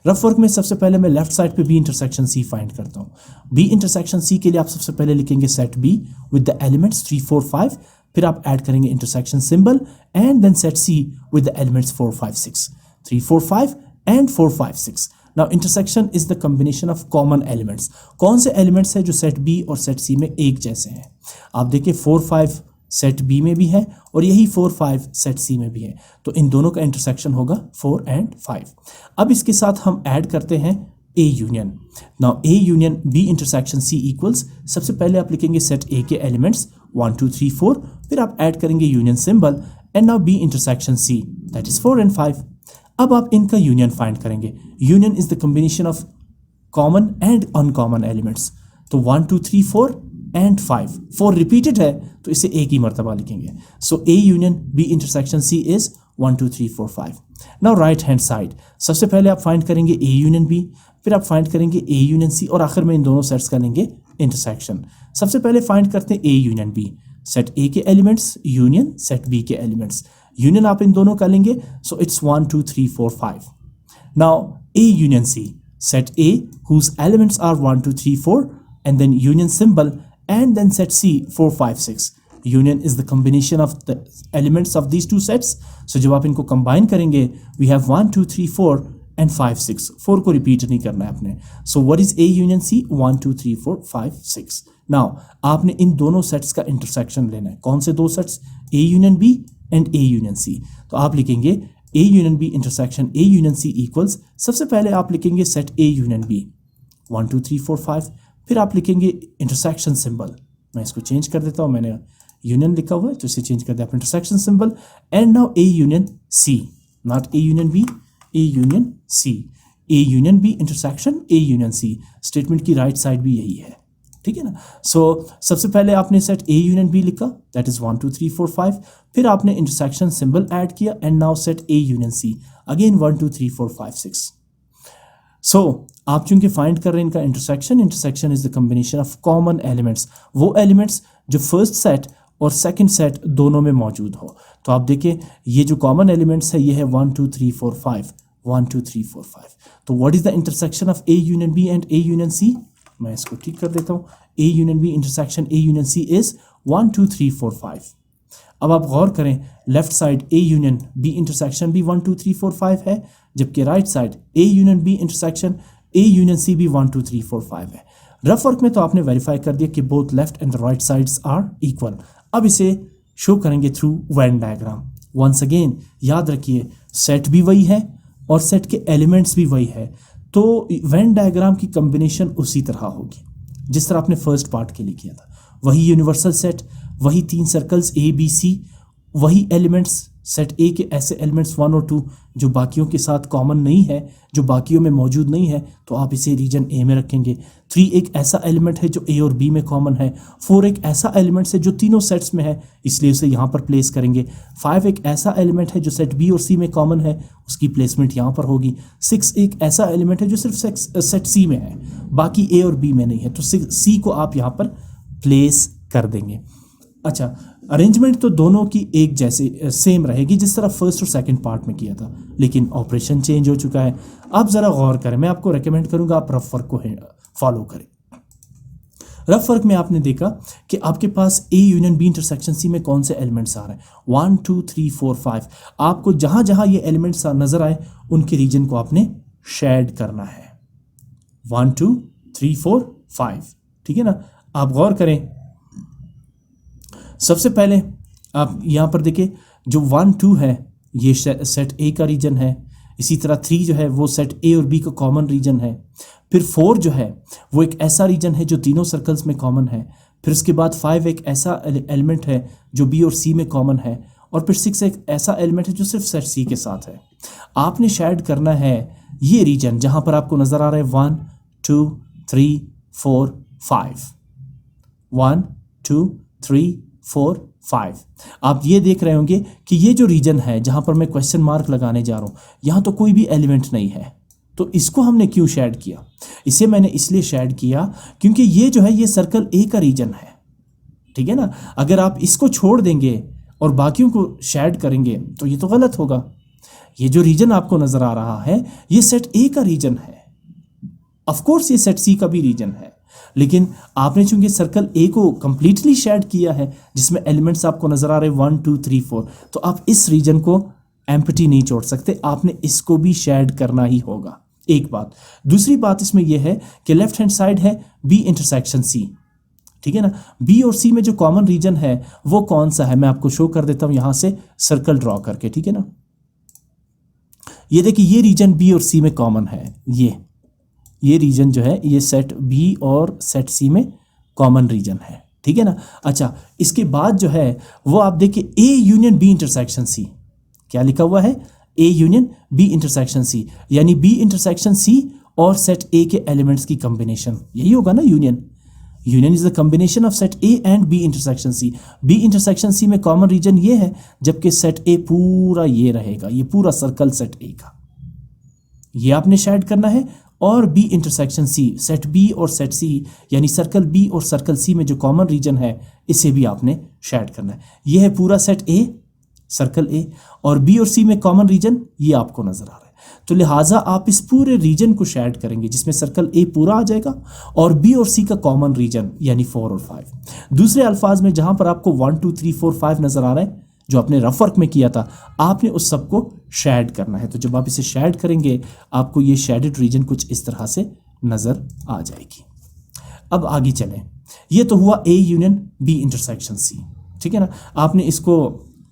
Rough work में सबसे पहले मैं left side पे बी इंटरसेक्शन सी फाइंड करता हूँ। बी इंटरसेक्शन सी के लिए आप सबसे पहले लिखेंगे set B with the elements 3 4 5, फिर आप ऐड करेंगे intersection symbol and then set C with the elements 4 5 6 3 4 5 and 4 5 6। Now intersection is the combination of common elements. कौन से एलिमेंट्स है जो सेट बी और सेट सी में एक जैसे हैं? आप देखिए 4 5 सेट बी में भी है और यही 4 5 सेट सी में भी है, तो इन दोनों का इंटरसेक्शन होगा 4 एंड 5। अब इसके साथ हम ऐड करते हैं A union. Now A union B intersection C equals, सबसे पहले आप लिखेंगे सेट ए के एलिमेंट्स 1 2 3 4, फिर आप ऐड करेंगे union symbol and now B intersection C that is 4 and 5। अब आप इनका यूनियन फाइंड करेंगे। Union is the combination of common and uncommon elements, तो 1 2 3 4 एंड 5, 4 रिपीटेड है तो इसे एक ही मरतबा लिखेंगे। So A union B intersection C is 1 2 3 4 5। Now right hand side, सबसे पहले आप फाइंड करेंगे ए यूनियन बी, फिर आप फाइंड करेंगे ए यूनियन सी और आखिर में इन दोनों सेट्स का लेंगे इंटरसेक्शन। सबसे पहले फाइंड करते हैं A union B, set A के एलिमेंट्स यूनियन सेट बी के एलिमेंट्स, यूनियन आप इन दोनों का लेंगे, so it's 1 2 3 4 5। Now A union C, set A whose elements are 1 2 3 4 and then union symbol and then set C 4 5 6. Union is the combination of the elements of these two sets. So जब आप इनको combine करेंगे we have 1 2 3 4 and 5 6, 4 को repeat नहीं करना है आपने। So what is A union C? 1 2 3 4 5 6. Now आपने इन दोनों sets का intersection लेना है। कौन से दो sets? A union B and A union C। तो आप लिखेंगे A union B intersection A union C equals, सबसे पहले आप लिखेंगे सेट A यूनियन B 1 2 3 4 5, फिर आप लिखेंगे इंटरसेक्शन सिंबल, मैं इसको चेंज कर देता हूँ, मैंने यूनियन लिखा हुआ है तो इसे चेंज कर दिया आप intersection symbol and now A union C, not A union B, A union C, A union B intersection A union C। Statement की राइट साइड भी यही है, ठीक है ना। सो सबसे पहले आपने सेट ए यूनियन बी लिखा दैट इज 1 2 3 4 5, फिर आपने इंटरसेक्शन सिंबल ऐड किया and now set A union C again 1 2 3 4 5 6। So आप चूंकि फाइंड कर रहे हैं इनका intersection, intersection is the combination of common elements, वो एलिमेंट्स जो फर्स्ट सेट और सेकंड सेट दोनों में मौजूद हो। तो आप देखिए ये जो कॉमन एलिमेंट्स है ये है 1 2 3 4 5, 1 2 3 4 5। तो what is the intersection of A union B and A union C? मैं इसको ठीक कर देता हूँ। A union B intersection A union C is 1 2 3 4 5। अब आप गौर करें left side A union B intersection भी 1 2 3 4 5 है, जबकि right side A union B intersection A union C भी 1 2 3 4 5 है। रफ वर्क में तो आपने वेरीफाई कर दिया कि both left and the right sides are equal. अब इसे शो करेंगे through Venn diagram. Once again याद रखिए सेट भी वही है और सेट के एलिमेंट्स भी वही है, तो वेन डायग्राम की कॉम्बिनेशन उसी तरह होगी जिस तरह आपने फर्स्ट पार्ट के लिए किया था। वही यूनिवर्सल सेट, वही 3 सर्कल्स ए बी सी, वही एलिमेंट्स, सेट ए के ऐसे एलिमेंट्स 1 और 2 जो बाकियों के साथ कॉमन नहीं है, जो बाकियों में मौजूद नहीं है, तो आप इसे रीजन ए में रखेंगे। 3 एक ऐसा एलिमेंट है जो ए और बी में कॉमन है। 4 एक ऐसा एलिमेंट है जो तीनों सेट्स में है, इसलिए उसे यहाँ पर प्लेस करेंगे। 5 एक ऐसा एलिमेंट है जो सेट बी और सी में कॉमन है, उसकी प्लेसमेंट यहाँ पर होगी। 6 एक ऐसा एलिमेंट है जो सिर्फ सेट सी में है, बाकी ए और बी में नहीं है, तो सी को आप यहाँ पर प्लेस कर देंगे। अच्छा, अरेंजमेंट तो दोनों की एक जैसे सेम रहेगी जिस तरह फर्स्ट और सेकंड पार्ट में किया था, लेकिन ऑपरेशन चेंज हो चुका है। आप ज़रा गौर करें, मैं आपको रेकमेंड करूंगा आप रफ वर्क को फॉलो करें। रफ वर्क में आपने देखा कि आपके पास A union B intersection C में कौन से एलिमेंट्स आ रहे हैं, 1 2 3 4 5। आपको जहां जहां ये एलिमेंट्स नजर आए उनके रीजन को आपने शेड करना है, 1 2 3 4 5, ठीक है ना। आप गौर करें, सबसे पहले आप यहाँ पर देखिए जो 1 2 है ये सेट ए का रीजन है, इसी तरह 3 जो है वो सेट ए और बी का कॉमन रीजन है। फिर 4 जो है वो एक ऐसा रीजन है जो तीनों सर्कल्स में कॉमन है। फिर उसके बाद 5 एक ऐसा एलिमेंट है जो बी और सी में कॉमन है, और फिर 6 एक ऐसा एलिमेंट है जो सिर्फ सेट सी के साथ है। आपने शेड करना है ये रीजन जहाँ पर आपको नज़र आ रहा है 1 2 3 4 5, 1 2 3 4 5। आप ये देख रहे होंगे कि ये जो रीजन है जहां पर मैं क्वेश्चन मार्क लगाने जा रहा हूं, यहां तो कोई भी एलिमेंट नहीं है, तो इसको हमने क्यों शेड किया? इसे मैंने इसलिए शेड किया क्योंकि ये जो है ये सर्कल ए का रीजन है, ठीक है ना। अगर आप इसको छोड़ देंगे और बाकियों को शेड करेंगे तो ये तो गलत होगा। ये जो रीजन आपको नजर आ रहा है ये सेट ए का रीजन है, ऑफ कोर्स ये सेट सी का भी रीजन है, लेकिन आपने चूंकि सर्कल ए को कंप्लीटली शेड किया है जिसमें एलिमेंट्स आपको नजर आ रहे हैं 1 2 3 4, तो आप इस रीजन को एम्प्टी नहीं छोड़ सकते, आपने इसको भी शेड करना ही होगा। एक बात। दूसरी बात इसमें यह है कि लेफ्ट हैंड साइड है बी इंटरसेक्शन सी, ठीक है ना। बी और सी में जो कॉमन रीजन है वो कौन सा है, मैं आपको शो कर देता हूं यहां से सर्कल ड्रॉ करके, ठीक है ना। ये देखिए ये रीजन बी और सी में कॉमन है, ये रीजन जो है ये सेट बी और सेट सी में कॉमन रीजन है, ठीक है ना। अच्छा, इसके बाद जो है वो आप देखिए A union B intersection C, क्या लिखा हुआ है, A union B intersection C, यानी बी इंटरसेक्शन सी और सेट ए के एलिमेंट्स की कॉम्बिनेशन, यही होगा ना union. Union is the combination of set A and B intersection C. B intersection C में कॉमन रीजन ये है, जबकि सेट ए पूरा ये रहेगा, ये पूरा सर्कल सेट ए का, ये आपने शेड करना है। और B intersection C, set B और सेट सी, यानी सर्कल बी और सर्कल सी में जो कॉमन रीजन है इसे भी आपने शेड करना है। ये है पूरा सेट ए, सर्कल ए, और बी और सी में कॉमन रीजन ये आपको नजर आ रहा है। तो लिहाजा आप इस पूरे रीजन को शेड करेंगे जिसमें सर्कल ए पूरा आ जाएगा और बी और सी का कॉमन रीजन यानी 4 और 5। दूसरे अल्फाज में जहां पर आपको 1 2 3 4 5 नजर आ रहा है, जो आपने रफ वर्क में किया था, आपने उस सब को शेड करना है। तो जब आप इसे शेड करेंगे आपको ये शेडेड रीजन कुछ इस तरह से नजर आ जाएगी। अब आगे चलें, ये तो हुआ A union B intersection C, ठीक है ना। आपने इसको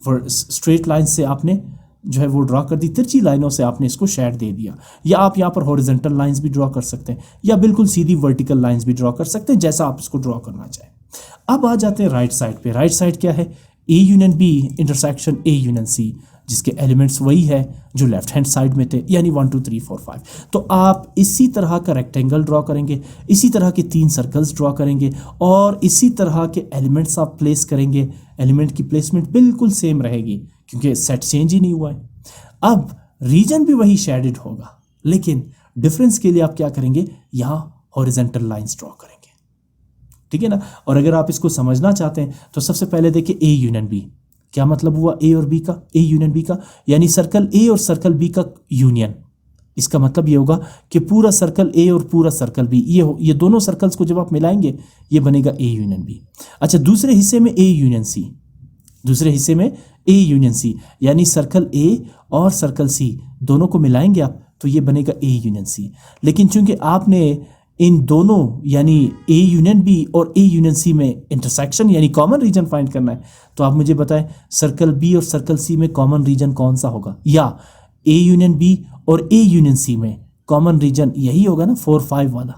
स्ट्रेट लाइन से आपने जो है वो ड्रॉ कर दी, तिरछी लाइनों से आपने इसको शेड दे दिया, या आप यहाँ पर हॉरिजॉन्टल लाइंस भी ड्रॉ कर सकते हैं या बिल्कुल सीधी वर्टिकल लाइंस भी ड्रॉ कर सकते हैं, जैसा आप इसको ड्रॉ करना चाहें। अब आ जाते हैं राइट साइड पे। राइट साइड क्या है, A union B intersection A union C, जिसके एलिमेंट्स वही है जो लेफ्ट हैंड साइड में थे, यानी 1 2 3 4 5। तो आप इसी तरह का रेक्टेंगल ड्रॉ करेंगे, इसी तरह के 3 सर्कल्स ड्रॉ करेंगे और इसी तरह के एलिमेंट्स आप प्लेस करेंगे। एलिमेंट की प्लेसमेंट बिल्कुल सेम रहेगी क्योंकि सेट चेंज ही नहीं हुआ है। अब रीजन भी वही शेडेड होगा, लेकिन डिफरेंस के लिए आप क्या करेंगे, यहां हॉरिजॉन्टल लाइंस ड्रॉ करेंगे, ठीक है ना। और अगर आप इसको समझना चाहते हैं तो सबसे पहले देखिए ए यूनियन बी, क्या मतलब हुआ ए और बी का, ए यूनियन बी का, यानी सर्कल ए और सर्कल बी का यूनियन। इसका मतलब ये होगा कि पूरा सर्कल ए और पूरा सर्कल बी, ये दोनों सर्कल्स को जब आप मिलाएंगे ये बनेगा ए यूनियन बी। अच्छा, दूसरे हिस्से में ए यूनियन सी, दूसरे हिस्से में ए यूनियन सी, यानी सर्कल ए और सर्कल सी दोनों को मिलाएंगे आप तो ये बनेगा ए यूनियन सी। लेकिन चूंकि आपने इन दोनों यानी ए यूनियन बी और ए यूनियन सी में इंटरसेक्शन यानी कॉमन रीजन फाइंड करना है, तो आप मुझे बताएं सर्कल बी और सर्कल सी में कॉमन रीजन कौन सा होगा, या ए यूनियन बी और ए यूनियन सी में कॉमन रीजन यही होगा ना 4 5 वाला,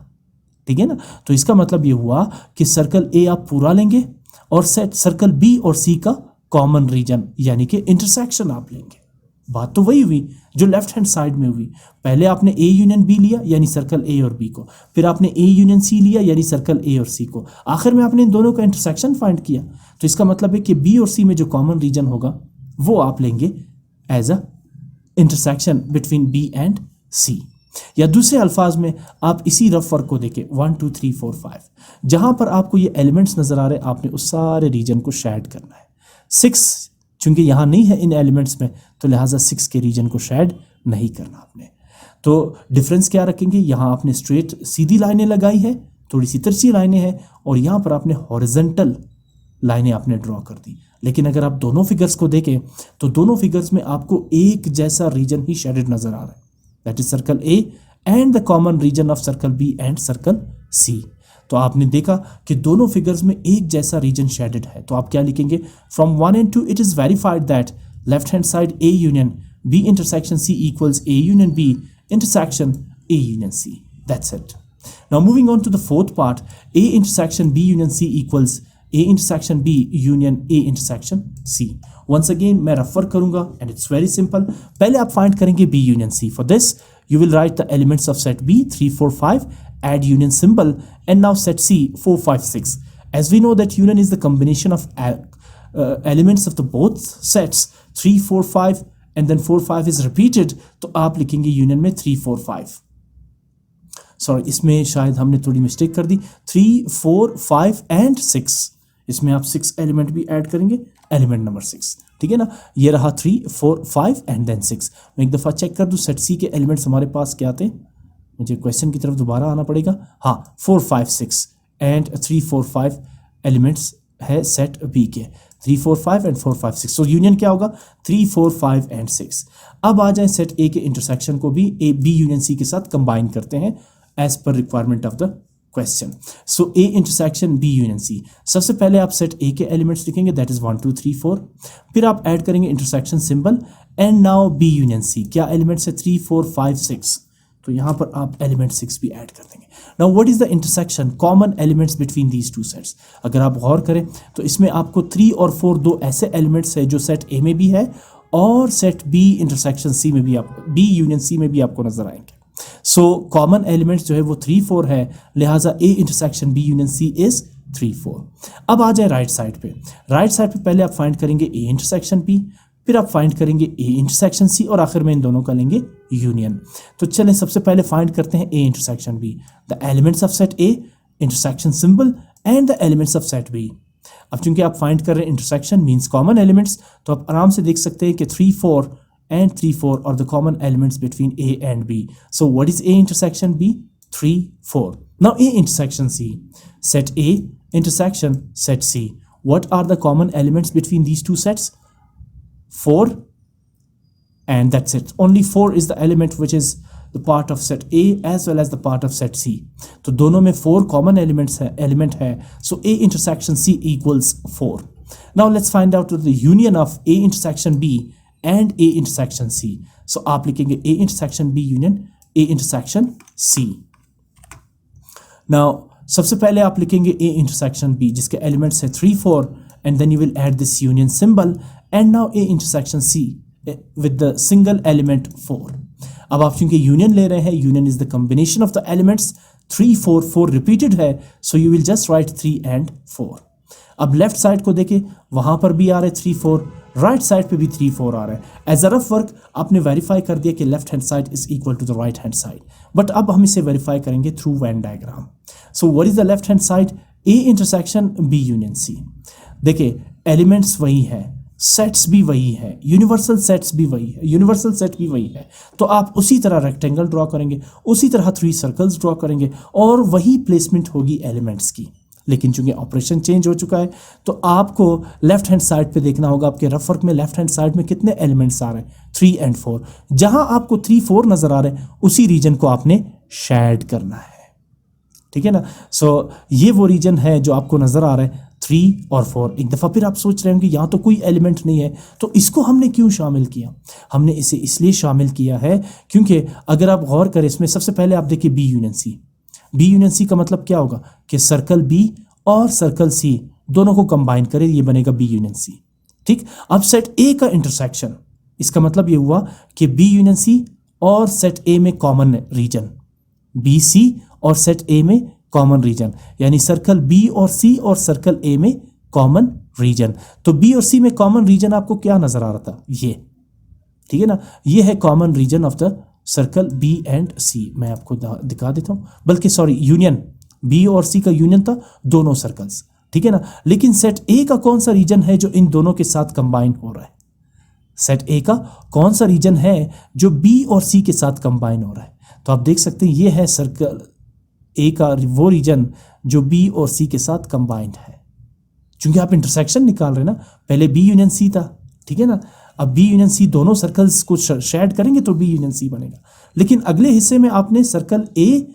ठीक है ना। तो इसका मतलब ये हुआ कि सर्कल ए आप पूरा लेंगे और सेट सर्कल बी और सी का कॉमन रीजन यानी कि इंटरसेक्शन आप लेंगे। बात तो वही हुई जो लेफ्ट हैंड साइड में हुई, पहले आपने ए यूनियन बी लिया यानी सर्कल ए और बी को, फिर आपने ए यूनियन सी लिया यानी सर्कल ए और सी को, आखिर में आपने इन दोनों का इंटरसेक्शन फाइंड किया। तो इसका मतलब है कि बी और सी में जो कॉमन रीजन होगा वो आप लेंगे as a intersection between B and C. या दूसरे अल्फाज में आप इसी रफ वर्क को देखें 1 2 3 4 5, जहां पर आपको ये एलिमेंट्स नजर आ रहे हैं, आपने उस सारे रीजन को शेड करना है। 6 चूंकि यहां नहीं है इन एलिमेंट्स में, तो लिहाजा 6 के रीजन को शेड नहीं करना आपने। तो डिफरेंस क्या रखेंगे, यहां आपने स्ट्रेट सीधी लाइनें लगाई है, थोड़ी सी तिरछी लाइनें हैं, और यहां पर आपने हॉरिजॉन्टल लाइनें आपने ड्रॉ कर दी। लेकिन अगर आप दोनों फिगर्स को देखें तो दोनों फिगर्स में आपको एक जैसा रीजन ही शेडेड नजर आ रहा है, that is circle A and the common region of circle B and circle C. तो आपने देखा कि दोनों फिगर्स में एक जैसा रीजन शेडेड है। तो आप क्या लिखेंगे, from 1 and 2 it is verified that left hand side A union B intersection C equals A union B intersection A union C, that's it. Now moving on to the fourth part, A intersection B union C equals A intersection B union A intersection C. Once again मैं refer करूंगा and it's very simple. पहले आप find करेंगे B union C. For this you will write the elements of set B 3 4 5, add union symbol, and now set C 4 5 6. As we know that union is the combination of elements of the both sets 3 4 5 and then 4 5 is repeated, तो आप लिखेंगे union में 3 4 5। Sorry, इसमें शायद हमने थोड़ी mistake कर दी, 3 4 5 and 6, इसमें आप 6 एलिमेंट भी ऐड करेंगे, एलिमेंट नंबर 6, ठीक है ना। ये रहा 3 4 5 एंड देन 6। मैं एक दफ़ा चेक कर दूं सेट सी के एलिमेंट्स हमारे पास क्या थे, मुझे क्वेश्चन की तरफ दोबारा आना पड़ेगा। हाँ, 4 5 6 एंड 3 4 5 एलिमेंट्स है सेट बी के, 3 4 5 एंड 4 5 6। तो यूनियन क्या होगा, 3 4 5 एंड 6। अब आ जाए सेट ए के इंटरसेक्शन को भी ए बी यूनियन सी के साथ कंबाइन करते हैं as per requirement of the question. So A intersection B union C, सबसे पहले आप सेट ए के एलिमेंट्स लिखेंगे, दैट इज 1 2 3 4, फिर आप ऐड करेंगे intersection symbol and now B union C, क्या एलिमेंट्स है 3 4 5 6, तो यहां पर आप एलिमेंट 6 भी ऐड कर देंगे। Now what is the intersection common elements between these two sets, अगर आप गौर करें तो इसमें आपको 3 और 4 दो ऐसे एलिमेंट्स है जो सेट ए में भी है और सेट बी इंटरसेक्शन सी में भी, आप बी यूनियन सी में भी आपको नजर आएंगे। सो कॉमन एलिमेंट्स जो है वो 3 4 है, लिहाजा A intersection B union C is 3 4। अब आ जाए राइट साइड पे, राइट साइड पे पहले आप फाइंड करेंगे ए इंटरसेक्शन बी, फिर आप फाइंड करेंगे ए इंटरसेक्शन सी और आखिर में इन दोनों का लेंगे यूनियन। तो चलें सबसे पहले फाइंड करते हैं A intersection B, the elements of set A, intersection symbol and the elements of set B. अब चूंकि आप फाइंड कर रहे हैं इंटरसेक्शन मींस कॉमन एलिमेंट्स, तो आप आराम से देख सकते हैं कि 3 4 and 3 4 are the common elements between A and B. So what is A intersection B? 3 4. Now A intersection C, set A intersection set C. What are the common elements between these two sets? 4 and that's it. Only 4 is the element which is the part of set A as well as the part of set C. तो दोनों में 4 common element है, so A intersection C equals 4. Now let's find out the union of A intersection B and A intersection C. So आप लिखेंगे A intersection B union A intersection C. Now सबसे पहले आप लिखेंगे A intersection B जिसके elements है 3 4 and then you will add this union symbol and now A intersection C with the single element 4. अब आप चूंकि यूनियन ले रहे हैं, union is the combination of the elements 3 4 4 repeated है, so you will just write 3 and 4. अब left side को देखें, वहां पर भी आ रहे 3 4, राइट साइड पे भी 3 4 आ रहा है। एज अ रफ वर्क आपने वेरीफाई कर दिया कि left hand side is equal to the right hand side, but अब हम इसे वेरीफाई करेंगे through Venn diagram. So what is the left hand side? A intersection B union C. देखिए elements वही है, सेट्स भी वही है, यूनिवर्सल सेट्स भी वही है, यूनिवर्सल सेट भी वही है, तो आप उसी तरह रेक्टेंगल ड्रॉ करेंगे, उसी तरह 3 सर्कल्स ड्रॉ करेंगे और वही प्लेसमेंट होगी एलिमेंट्स की। लेकिन चूंकि ऑपरेशन चेंज हो चुका है तो आपको लेफ्ट हैंड साइड पे देखना होगा, आपके रफ वर्क में लेफ्ट हैंड साइड में कितने एलिमेंट्स आ रहे हैं 3 and 4। जहां आपको 3 4 नजर आ रहे हैं उसी रीजन को आपने शेड करना है, ठीक है ना। सो ये वो रीजन है जो आपको नजर आ रहा है 3 और 4। एक दफ़ा फिर आप सोच रहे होंगे यहाँ तो कोई एलिमेंट नहीं है, तो इसको हमने क्यों शामिल किया? हमने इसे इसलिए शामिल किया है क्योंकि अगर आप गौर करें इसमें सबसे पहले आप देखिए B union C. B union C का मतलब क्या होगा कि सर्कल बी और सर्कल सी दोनों को कंबाइन करें, ये बनेगा बी यूनियन सी, ठीक। अब सेट ए का इंटरसेक्शन, इसका मतलब ये हुआ कि बी यूनियन सी और सेट ए में कॉमन रीजन, बी सी और सेट ए में कॉमन रीजन, यानी सर्कल बी और सी और सर्कल ए में कॉमन रीजन। तो बी और सी में कॉमन रीजन आपको क्या नजर आ रहा था? ये, ठीक है ना, ये है common region of the circle B and C. मैं आपको दिखा देता हूं, बल्कि सॉरी, यूनियन बी और सी का यूनियन था दोनों सर्कल्स, ठीक है ना। लेकिन सेट ए का कौन सा रीजन है जो इन दोनों के साथ कंबाइन हो रहा है? सेट ए का कौन सा रीजन है जो बी और सी के साथ कंबाइन हो रहा है? तो आप देख सकते हैं ये है सर्कल ए का वो रीजन जो बी और सी के साथ कंबाइंड है। चूंकि आप इंटरसेक्शन निकाल रहे हैं ना, पहले बी यूनियन सी था, ठीक है ना। अब बी यूनियन सी दोनों सर्कल्स को शेड करेंगे तो बी यूनियन सी बनेगा। लेकिन अगले हिस्से में आपने सर्कल ए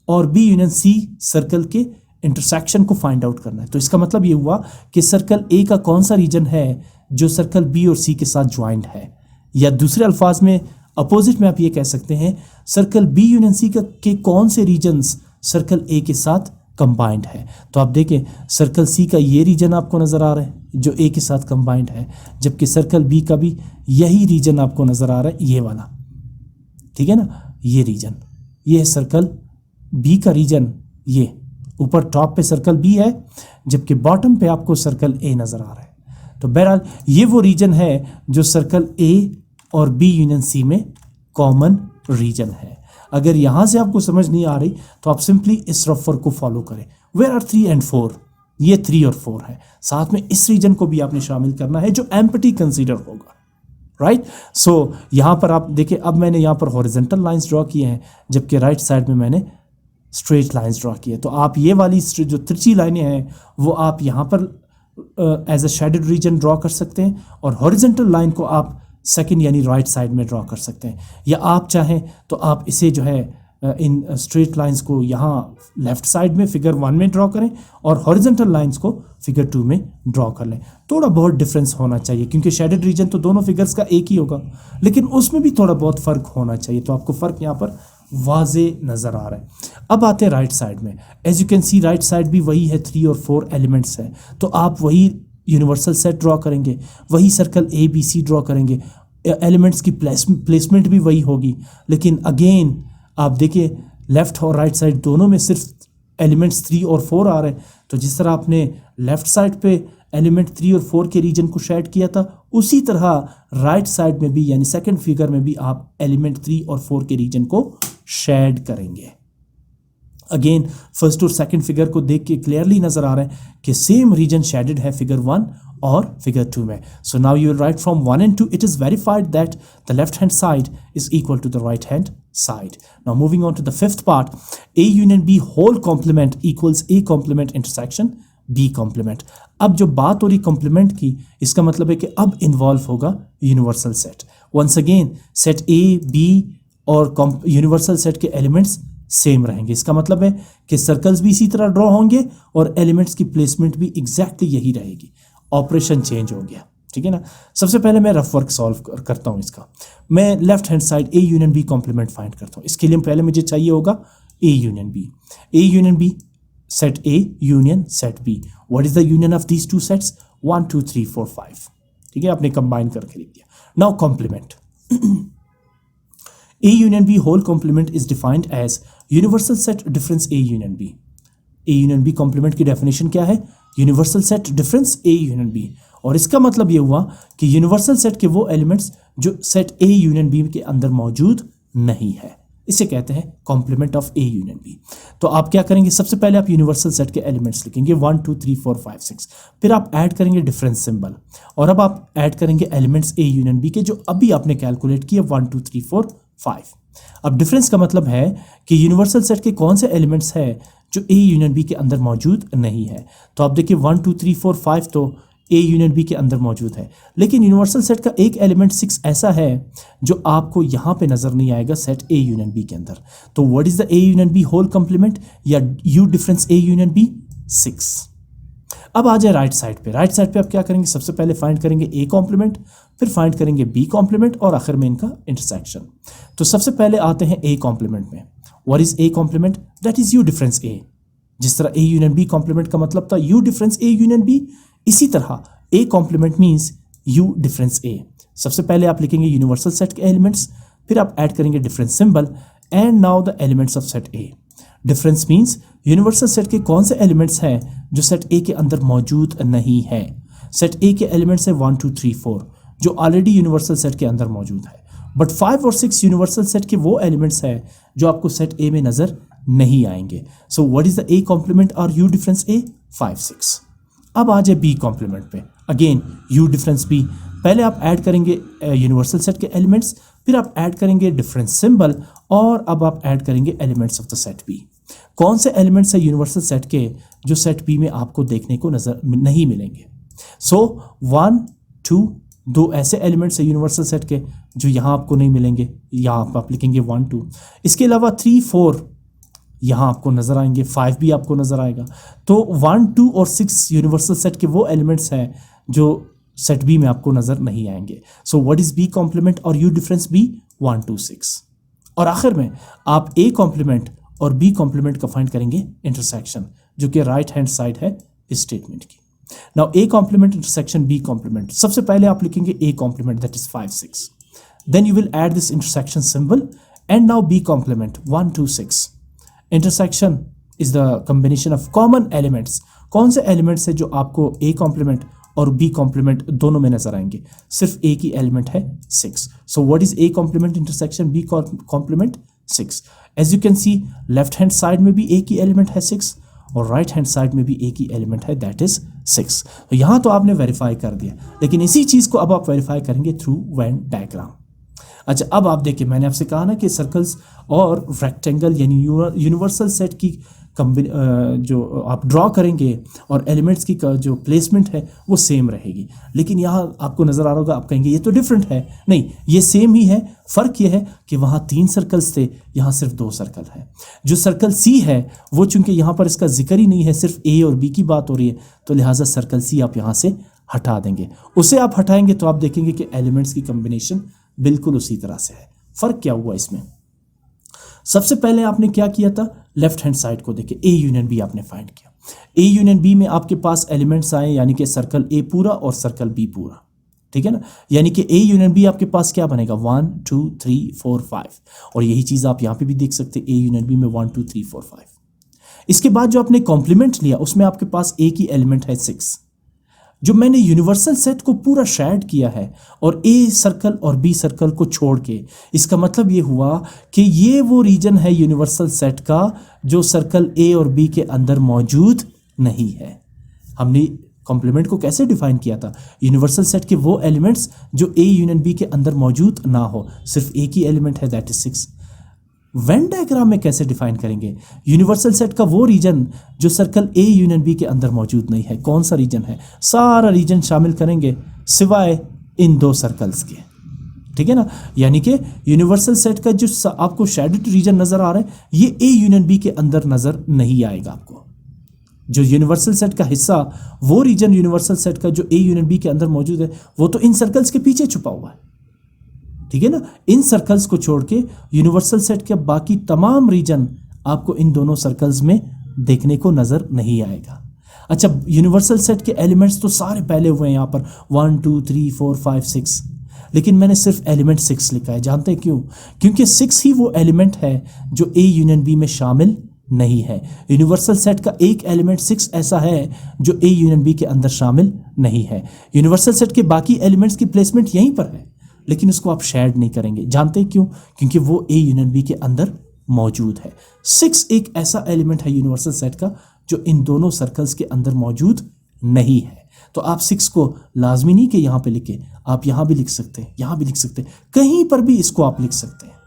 और बी यूनियन सी सर्कल के इंटरसेक्शन को फाइंड आउट करना है। तो इसका मतलब ये हुआ कि सर्कल ए का कौन सा रीजन है जो सर्कल बी और सी के साथ ज्वाइंट है, या दूसरे अल्फाज में अपोजिट में आप ये कह सकते हैं सर्कल बी यूनियन सी के कौन से रीजन्स सर्कल ए के साथ कंबाइंड है। तो आप देखें सर्कल सी का ये रीजन आपको नजर आ रहा है जो ए के साथ कंबाइंड है, जबकि सर्कल बी का भी यही रीजन आपको नजर आ रहा है, ये वाला, ठीक है ना। ये रीजन, ये है सर्कल बी का रीजन, ये ऊपर टॉप पे सर्कल बी है जबकि बॉटम पे आपको सर्कल ए नजर आ रहा है। तो बहरहाल ये वो रीजन है जो सर्कल ए और बी यूनियन सी में कॉमन रीजन है। अगर यहां से आपको समझ नहीं आ रही तो आप सिंपली इस रफ वर्क को फॉलो करें। वेयर आर 3 and 4, ये 3 और 4 है, साथ में इस रीजन को भी आपने शामिल करना है जो एम्प्टी कंसीडर होगा, राइट। सो यहां पर आप देखिए, अब मैंने यहां पर हॉरिजॉन्टल लाइंस ड्रॉ किए हैं जबकि राइट साइड में मैंने स्ट्रेट लाइंस ड्रॉ किए। तो आप ये वाली जो तिरछी लाइनें हैं वो आप यहाँ पर as a shaded region draw कर सकते हैं और हॉरिजॉन्टल लाइन को आप सेकंड यानी राइट साइड में ड्रॉ कर सकते हैं, या आप चाहें तो आप इसे जो है इन स्ट्रेट लाइंस को यहाँ लेफ्ट साइड में फिगर 1 में ड्रॉ करें और हॉरिजॉन्टल लाइंस को फिगर 2 में ड्रॉ कर लें। थोड़ा बहुत डिफरेंस होना चाहिए क्योंकि शेडेड रीजन तो दोनों फिगर्स का एक ही होगा, लेकिन उसमें भी थोड़ा बहुत फ़र्क होना चाहिए। तो आपको फ़र्क यहाँ पर वाजे नज़र आ रहा है। अब आते हैं राइट साइड में। As you can see right side भी वही है, 3 और 4 एलिमेंट्स है, तो आप वही यूनिवर्सल सेट ड्रॉ करेंगे, वही सर्कल ABC ड्रॉ करेंगे, एलिमेंट्स की प्लेसमेंट भी वही होगी। लेकिन अगेन आप देखिए लेफ्ट और राइट साइड दोनों में सिर्फ एलिमेंट्स 3 और 4 आ रहे हैं। तो जिस तरह आपने लेफ्ट साइड पे एलिमेंट 3 और 4 के रीजन को शेड किया था, उसी तरह राइट साइड में भी यानी सेकंड फिगर में भी आप एलिमेंट 3 और 4 के रीजन को शेड करेंगे। अगेन फर्स्ट और सेकंड फिगर को देख के क्लियरली नजर आ रहा है कि सेम रीजन शेडेड है फिगर 1 और फिगर 2 में। So now you will write from 1 and 2 it is verified that the left hand side is equal to the right hand side. Now moving on to the fifth part, A union B whole complement equals A complement intersection B complement. अब जो बात हो रही complement की, इसका मतलब है कि अब इन्वॉल्व होगा universal set. Once again set A B और यूनिवर्सल सेट के एलिमेंट्स सेम रहेंगे। इसका मतलब है कि सर्कल्स भी इसी तरह ड्रॉ होंगे और एलिमेंट्स की प्लेसमेंट भी एग्जैक्टली यही रहेगी। ऑपरेशन चेंज हो गया, ठीक है ना। सबसे पहले मैं रफ वर्क सॉल्व करता हूँ इसका। मैं left hand side A union B complement find करता हूँ। इसके लिए पहले मुझे चाहिए होगा A union B। A union B, set A union set B। What is the union of these two sets? 1 2 3 4 5, ठीक है, आपने कंबाइन करके लिख दिया। Now complement. A union B whole complement is defined as universal set difference A union B. A union B complement की definition क्या है? Universal set difference A union B। और इसका मतलब ये हुआ कि यूनिवर्सल सेट के वो एलिमेंट्स जो सेट A यूनियन B के अंदर मौजूद नहीं है, इसे कहते हैं complement of A union B। तो आप क्या करेंगे? सबसे पहले आप यूनिवर्सल सेट के एलिमेंट्स लिखेंगे 1 2 3 4 5 6, फिर आप ऐड करेंगे डिफरेंस सिंबल, और अब आप ऐड करेंगे एलिमेंट्स A यूनियन B के जो अभी आपने कैलकुलेट किए 1 2 3 4 5। अब डिफरेंस का मतलब है कि यूनिवर्सल सेट के कौन से एलिमेंट्स हैं जो A यूनियन B के अंदर मौजूद नहीं है। तो आप देखिए 1 2 3 4 5 तो A यूनियन B के अंदर मौजूद है, लेकिन यूनिवर्सल सेट का एक एलिमेंट 6 ऐसा है जो आपको यहाँ पे नजर नहीं आएगा सेट A यूनियन B के अंदर। तो what is the A union B whole complement या U difference A union B? 6। अब आ जाए राइट साइड पे। राइट साइड पे आप क्या करेंगे? सबसे पहले फाइंड करेंगे A कॉम्प्लीमेंट, फिर फाइंड करेंगे B कॉम्प्लीमेंट और आखिर में इनका इंटरसेक्शन। तो सबसे पहले आते हैं A कॉम्प्लीमेंट में। What is A complement? That is U difference A। जिस तरह A यूनियन B कॉम्प्लीमेंट का मतलब था U difference A union B, इसी तरह A complement means U difference A। सबसे पहले आप लिखेंगे यूनिवर्सल सेट के एलिमेंट्स, फिर आप ऐड करेंगे difference symbol and now the elements of set A। Difference means universal set के कौन से एलिमेंट्स हैं जो सेट A के अंदर मौजूद नहीं है। सेट A के एलिमेंट्स है 1 2 3 4 जो ऑलरेडी यूनिवर्सल सेट के अंदर मौजूद है, बट 5 और 6 यूनिवर्सल सेट के वो एलिमेंट्स हैं जो आपको सेट A में नजर नहीं आएंगे। So what is the A complement और U डिफरेंस A? 5 6। अब आ जाए B कॉम्प्लीमेंट पे। Again U difference B। पहले आप ऐड करेंगे यूनिवर्सल सेट के एलिमेंट्स, फिर आप ऐड करेंगे डिफरेंस सिंबल, और अब आप ऐड करेंगे elements of the set B। कौन से एलिमेंट्स है यूनिवर्सल सेट के जो सेट B में आपको देखने को नजर नहीं मिलेंगे? सो 1 2 2 ऐसे एलिमेंट्स है यूनिवर्सल सेट के जो यहाँ आपको नहीं मिलेंगे, यहाँ आप लिखेंगे 1 2। इसके अलावा 3 4 यहाँ आपको नजर आएंगे, 5 भी आपको नजर आएगा। तो 1 2 और 6 यूनिवर्सल सेट के वो एलिमेंट्स हैं जो सेट B में आपको नजर नहीं आएंगे। So what is B complement और U डिफरेंस B? 1 2 6। और आखिर में आप A कॉम्प्लीमेंट और B कॉम्प्लीमेंट का फाइंड करेंगे इंटरसेक्शन, जो कि राइट हैंड साइड है इस स्टेटमेंट की। Now A complement intersection B complement. सबसे पहले आप लिखेंगे A complement that is 5 6, then you will add this intersection symbol and now B complement 1 2 6। Intersection is the combination of common elements. कौन से elements है जो आपको A कॉम्प्लीमेंट और B कॉम्प्लीमेंट दोनों में नजर आएंगे? सिर्फ A की एलिमेंट है 6। So what is A complement intersection B complement? 6। As you can see left hand side में भी A की एलिमेंट है 6 और राइट हैंड साइड में भी A की एलिमेंट है दैट इज 6। तो यहाँ तो आपने वेरीफाई कर दिया, लेकिन इसी चीज को अब आप वेरीफाई करेंगे थ्रू वेन डायग्राम। अच्छा, अब आप देखिए मैंने आपसे कहा ना कि सर्कल्स और रेक्टेंगल यानी यूनिवर्सल सेट की जो आप ड्रॉ करेंगे और एलिमेंट्स की जो प्लेसमेंट है वो सेम रहेगी। लेकिन यहाँ आपको नज़र आ रहा होगा, आप कहेंगे ये तो डिफरेंट है। नहीं, ये सेम ही है। फ़र्क ये है कि वहाँ 3 सर्कल्स थे, यहाँ सिर्फ 2 सर्कल है। जो सर्कल सी है वो चूंकि यहाँ पर इसका जिक्र ही नहीं है, सिर्फ ए और बी की बात हो रही है, तो लिहाजा सर्कल सी आप यहाँ से हटा देंगे। उसे आप हटाएंगे तो आप देखेंगे कि एलिमेंट्स की कम्बिनेशन बिल्कुल उसी तरह से है। फ़र्क क्या हुआ इसमें? सबसे पहले आपने क्या किया था, लेफ्ट हैंड साइड को देखे ए यूनियन बी आपने फाइंड किया। ए यूनियन बी में आपके पास एलिमेंट्स आए, यानी कि सर्कल ए पूरा और सर्कल बी पूरा, ठीक है ना। यानी कि ए यूनियन बी आपके पास क्या बनेगा, 1 2 3 4 5। और यही चीज़ आप यहाँ पे भी देख सकते हैं, ए यूनियन बी में 1 2 3 4 5। इसके बाद जो आपने कॉम्प्लीमेंट लिया उसमें आपके पास ए की एलिमेंट है 6। जो मैंने यूनिवर्सल सेट को पूरा शेड किया है और ए सर्कल और बी सर्कल को छोड़ के, इसका मतलब ये हुआ कि ये वो रीजन है यूनिवर्सल सेट का जो सर्कल ए और बी के अंदर मौजूद नहीं है। हमने कॉम्प्लीमेंट को कैसे डिफाइन किया था, यूनिवर्सल सेट के वो एलिमेंट्स जो ए यूनियन बी के अंदर मौजूद ना हो, सिर्फ ए की एलिमेंट है, दैट इज 6। वेन डायग्राम में कैसे डिफाइन करेंगे, यूनिवर्सल सेट का वो रीजन जो सर्कल ए यूनियन बी के अंदर मौजूद नहीं है। कौन सा रीजन है, सारा रीजन शामिल करेंगे सिवाय इन 2 सर्कल्स के, ठीक है ना। यानी कि यूनिवर्सल सेट का जो आपको शेडेड रीजन नजर आ रहा है, ये ए यूनियन बी के अंदर नजर नहीं आएगा आपको। जो यूनिवर्सल सेट का हिस्सा, वो रीजन यूनिवर्सल सेट का जो ए यूनियन बी के अंदर मौजूद है, वो तो इन सर्कल्स के पीछे छुपा हुआ है, ठीक है ना। इन सर्कल्स को छोड़ के यूनिवर्सल सेट के बाकी तमाम रीजन आपको इन दोनों सर्कल्स में देखने को नजर नहीं आएगा। अच्छा, यूनिवर्सल सेट के एलिमेंट्स तो सारे पहले हुए हैं यहाँ पर 1 2 3 4 5 6, लेकिन मैंने सिर्फ एलिमेंट 6 लिखा है। जानते हैं क्यों? क्योंकि 6 ही वो एलिमेंट है जो ए यूनियन बी में शामिल नहीं है। यूनिवर्सल सेट का एक एलिमेंट 6 ऐसा है जो ए यूनियन बी के अंदर शामिल नहीं है। यूनिवर्सल सेट के बाकी एलिमेंट्स की प्लेसमेंट यहीं पर है, लेकिन उसको आप शेड नहीं करेंगे। जानते हैं क्यों? क्योंकि वो ए यूनियन बी के अंदर मौजूद है। 6 एक ऐसा एलिमेंट है यूनिवर्सल सेट का जो इन दोनों सर्कल्स के अंदर मौजूद नहीं है। तो आप 6 को लाजमी नहीं कि यहाँ पे लिखे, आप यहाँ भी लिख सकते हैं, यहाँ भी लिख सकते हैं, कहीं पर भी इसको आप लिख सकते हैं।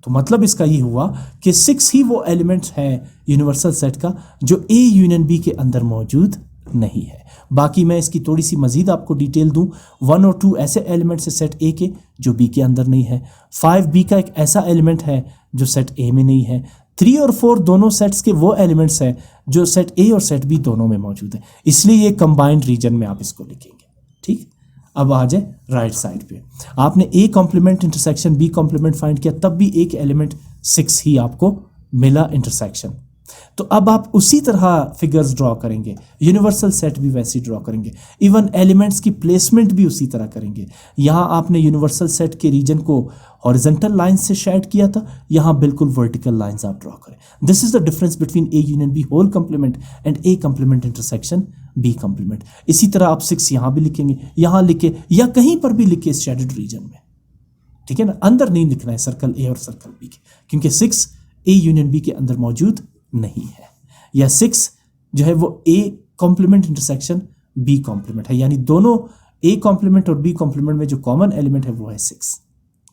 तो मतलब इसका ये हुआ कि 6 ही वो एलिमेंट है यूनिवर्सल सेट का जो ए यूनियन बी के अंदर मौजूद नहीं है। बाकी मैं इसकी थोड़ी सी मजीद आपको डिटेल दूं, 1 और 2 ऐसे एलिमेंट्स है सेट ए के जो बी के अंदर नहीं है। 5 बी का एक ऐसा एलिमेंट है जो सेट ए में नहीं है। 3 और 4 दोनों सेट्स के वो एलिमेंट्स हैं जो सेट ए और सेट बी दोनों में मौजूद है, इसलिए ये कंबाइंड रीजन में आप इसको लिखेंगे। ठीक, अब आ जाए राइट साइड पे। आपने A complement intersection B complement find किया, तब भी एक एलिमेंट 6 ही आपको मिला इंटरसेक्शन। तो अब आप उसी तरह फिगर्स ड्रॉ करेंगे, यूनिवर्सल सेट भी वैसे ड्रॉ करेंगे, इवन एलिमेंट्स की प्लेसमेंट भी उसी तरह करेंगे। यहाँ आपने यूनिवर्सल सेट के रीजन को हॉरिजॉन्टल लाइंस से शेड किया था, यहाँ बिल्कुल वर्टिकल लाइंस आप ड्रॉ करें। This is the difference between A union B whole complement and A complement intersection B complement. इसी तरह आप 6 यहाँ भी लिखेंगे, यहाँ लिखे या कहीं पर भी लिखे इस शेडेड रीजन में, ठीक है ना। अंदर नहीं लिखना है सर्कल ए और सर्कल बी के, क्योंकि 6 ए यूनियन बी के अंदर मौजूद नहीं है, या 6 जो है वो A complement intersection B complement है, यानी दोनों ए कॉम्प्लीमेंट और बी कॉम्प्लीमेंट में जो कॉमन एलिमेंट है वो है 6,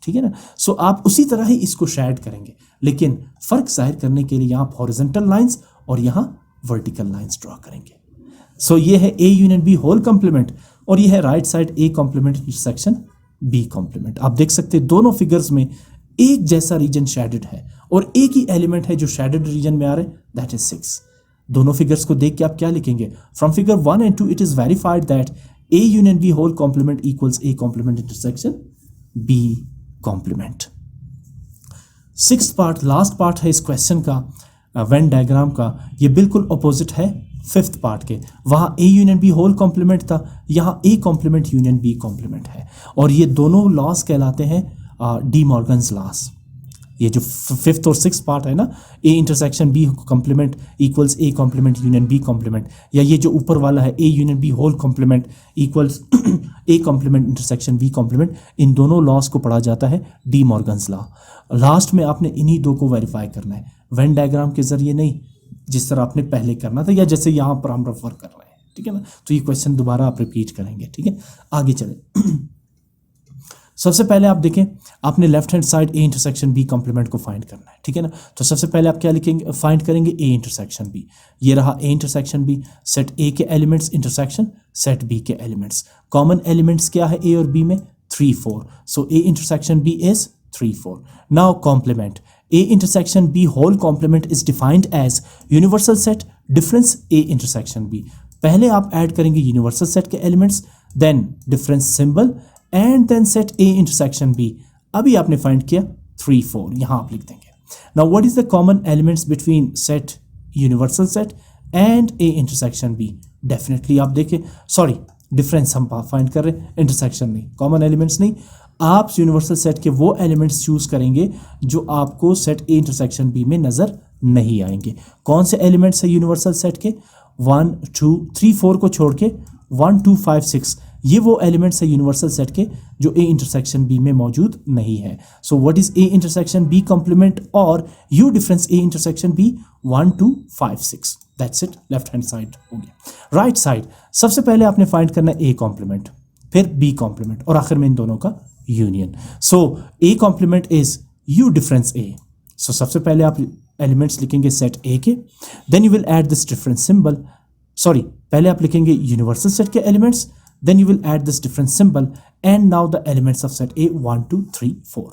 ठीक है ना। सो आप उसी तरह ही इसको शेड करेंगे, लेकिन फर्क जाहिर करने के लिए यहाँ हॉरिजॉन्टल लाइंस और यहाँ वर्टिकल लाइंस ड्रॉ करेंगे। सो ये है A union B whole complement और ये है right side A complement intersection B complement. आप देख सकते हैं दोनों फिगर्स में एक जैसा रीजन शेडेड है और एक ही एलिमेंट है जो शेडेड रीजन में आ रहे हैं, दैट इज 6। दोनों फिगर्स को देख के आप क्या लिखेंगे? From figure 1 and 2 it is verified that A union B whole complement equals A complement intersection B complement. 6th part, last part है इस क्वेश्चन का, वेन डायग्राम का, ये बिल्कुल अपोजिट है 5th पार्ट के। वहाँ A union B whole complement था, यहाँ A complement union B complement है, और ये दोनों लॉस कहलाते हैं डी मॉर्गन्स लॉस। ये जो 5th और 6th पार्ट है ना, A intersection B complement equals A complement union B complement, या ये जो ऊपर वाला है A union B whole complement equals A complement intersection B complement, इन दोनों लॉस को पढ़ा जाता है डी मॉर्गन्स लॉ। लास्ट में आपने इन्हीं दो को वेरीफाई करना है, वेन डायग्राम के जरिए नहीं, जिस तरह आपने पहले करना था या जैसे यहाँ पर हम रेफर कर रहे हैं, ठीक है ना। तो ये क्वेश्चन दोबारा आप रिपीट करेंगे, ठीक है। आगे चले। सबसे पहले आप देखें, आपने left hand side A intersection B complement को फाइंड करना है, ठीक है ना। तो सबसे पहले आप क्या लिखेंगे, फाइंड करेंगे ए इंटरसेक्शन बी। ये रहा A intersection B, set A के एलिमेंट्स इंटरसेक्शन सेट बी के एलिमेंट्स। कॉमन एलिमेंट्स क्या है ए और बी में, 3 4। So A intersection B is 3 4। Now complement, A intersection B whole complement is defined as universal set difference A intersection B. पहले आप add करेंगे universal set के elements, then difference symbol and then set A intersection B. अभी आपने find किया 3 4, यहां आप लिख देंगे। Now what is the common elements between set universal set and A intersection B. Definitely आप देखें, सॉरी डिफरेंस हम फाइंड कर रहे हैं, इंटरसेक्शन नहीं, कॉमन एलिमेंट्स नहीं। आप यूनिवर्सल सेट के वो एलिमेंट्स चूज करेंगे जो आपको सेट ए इंटरसेक्शन बी में नजर नहीं आएंगे। कौन से एलिमेंट्स है यूनिवर्सल सेट के, 1 2 3 4 को छोड़ के 1 2 5 6, ये वो एलिमेंट्स है यूनिवर्सल सेट के जो ए इंटरसेक्शन बी में मौजूद नहीं है। So what is A intersection B complement और U difference A intersection B, 1 2 5 6। That's it, left hand side हो गया। राइट साइड, सबसे पहले आपने फाइंड करना है ए कॉम्प्लीमेंट, फिर बी कॉम्प्लीमेंट और आखिर में इन दोनों का union. So A complement is U difference A. So सबसे पहले आप एलिमेंट्स लिखेंगे सेट ए के, then you will add this difference symbol, sorry पहले आप लिखेंगे यूनिवर्सल सेट के elements, then you will add this difference symbol and now the elements of set A 1 2 3 4।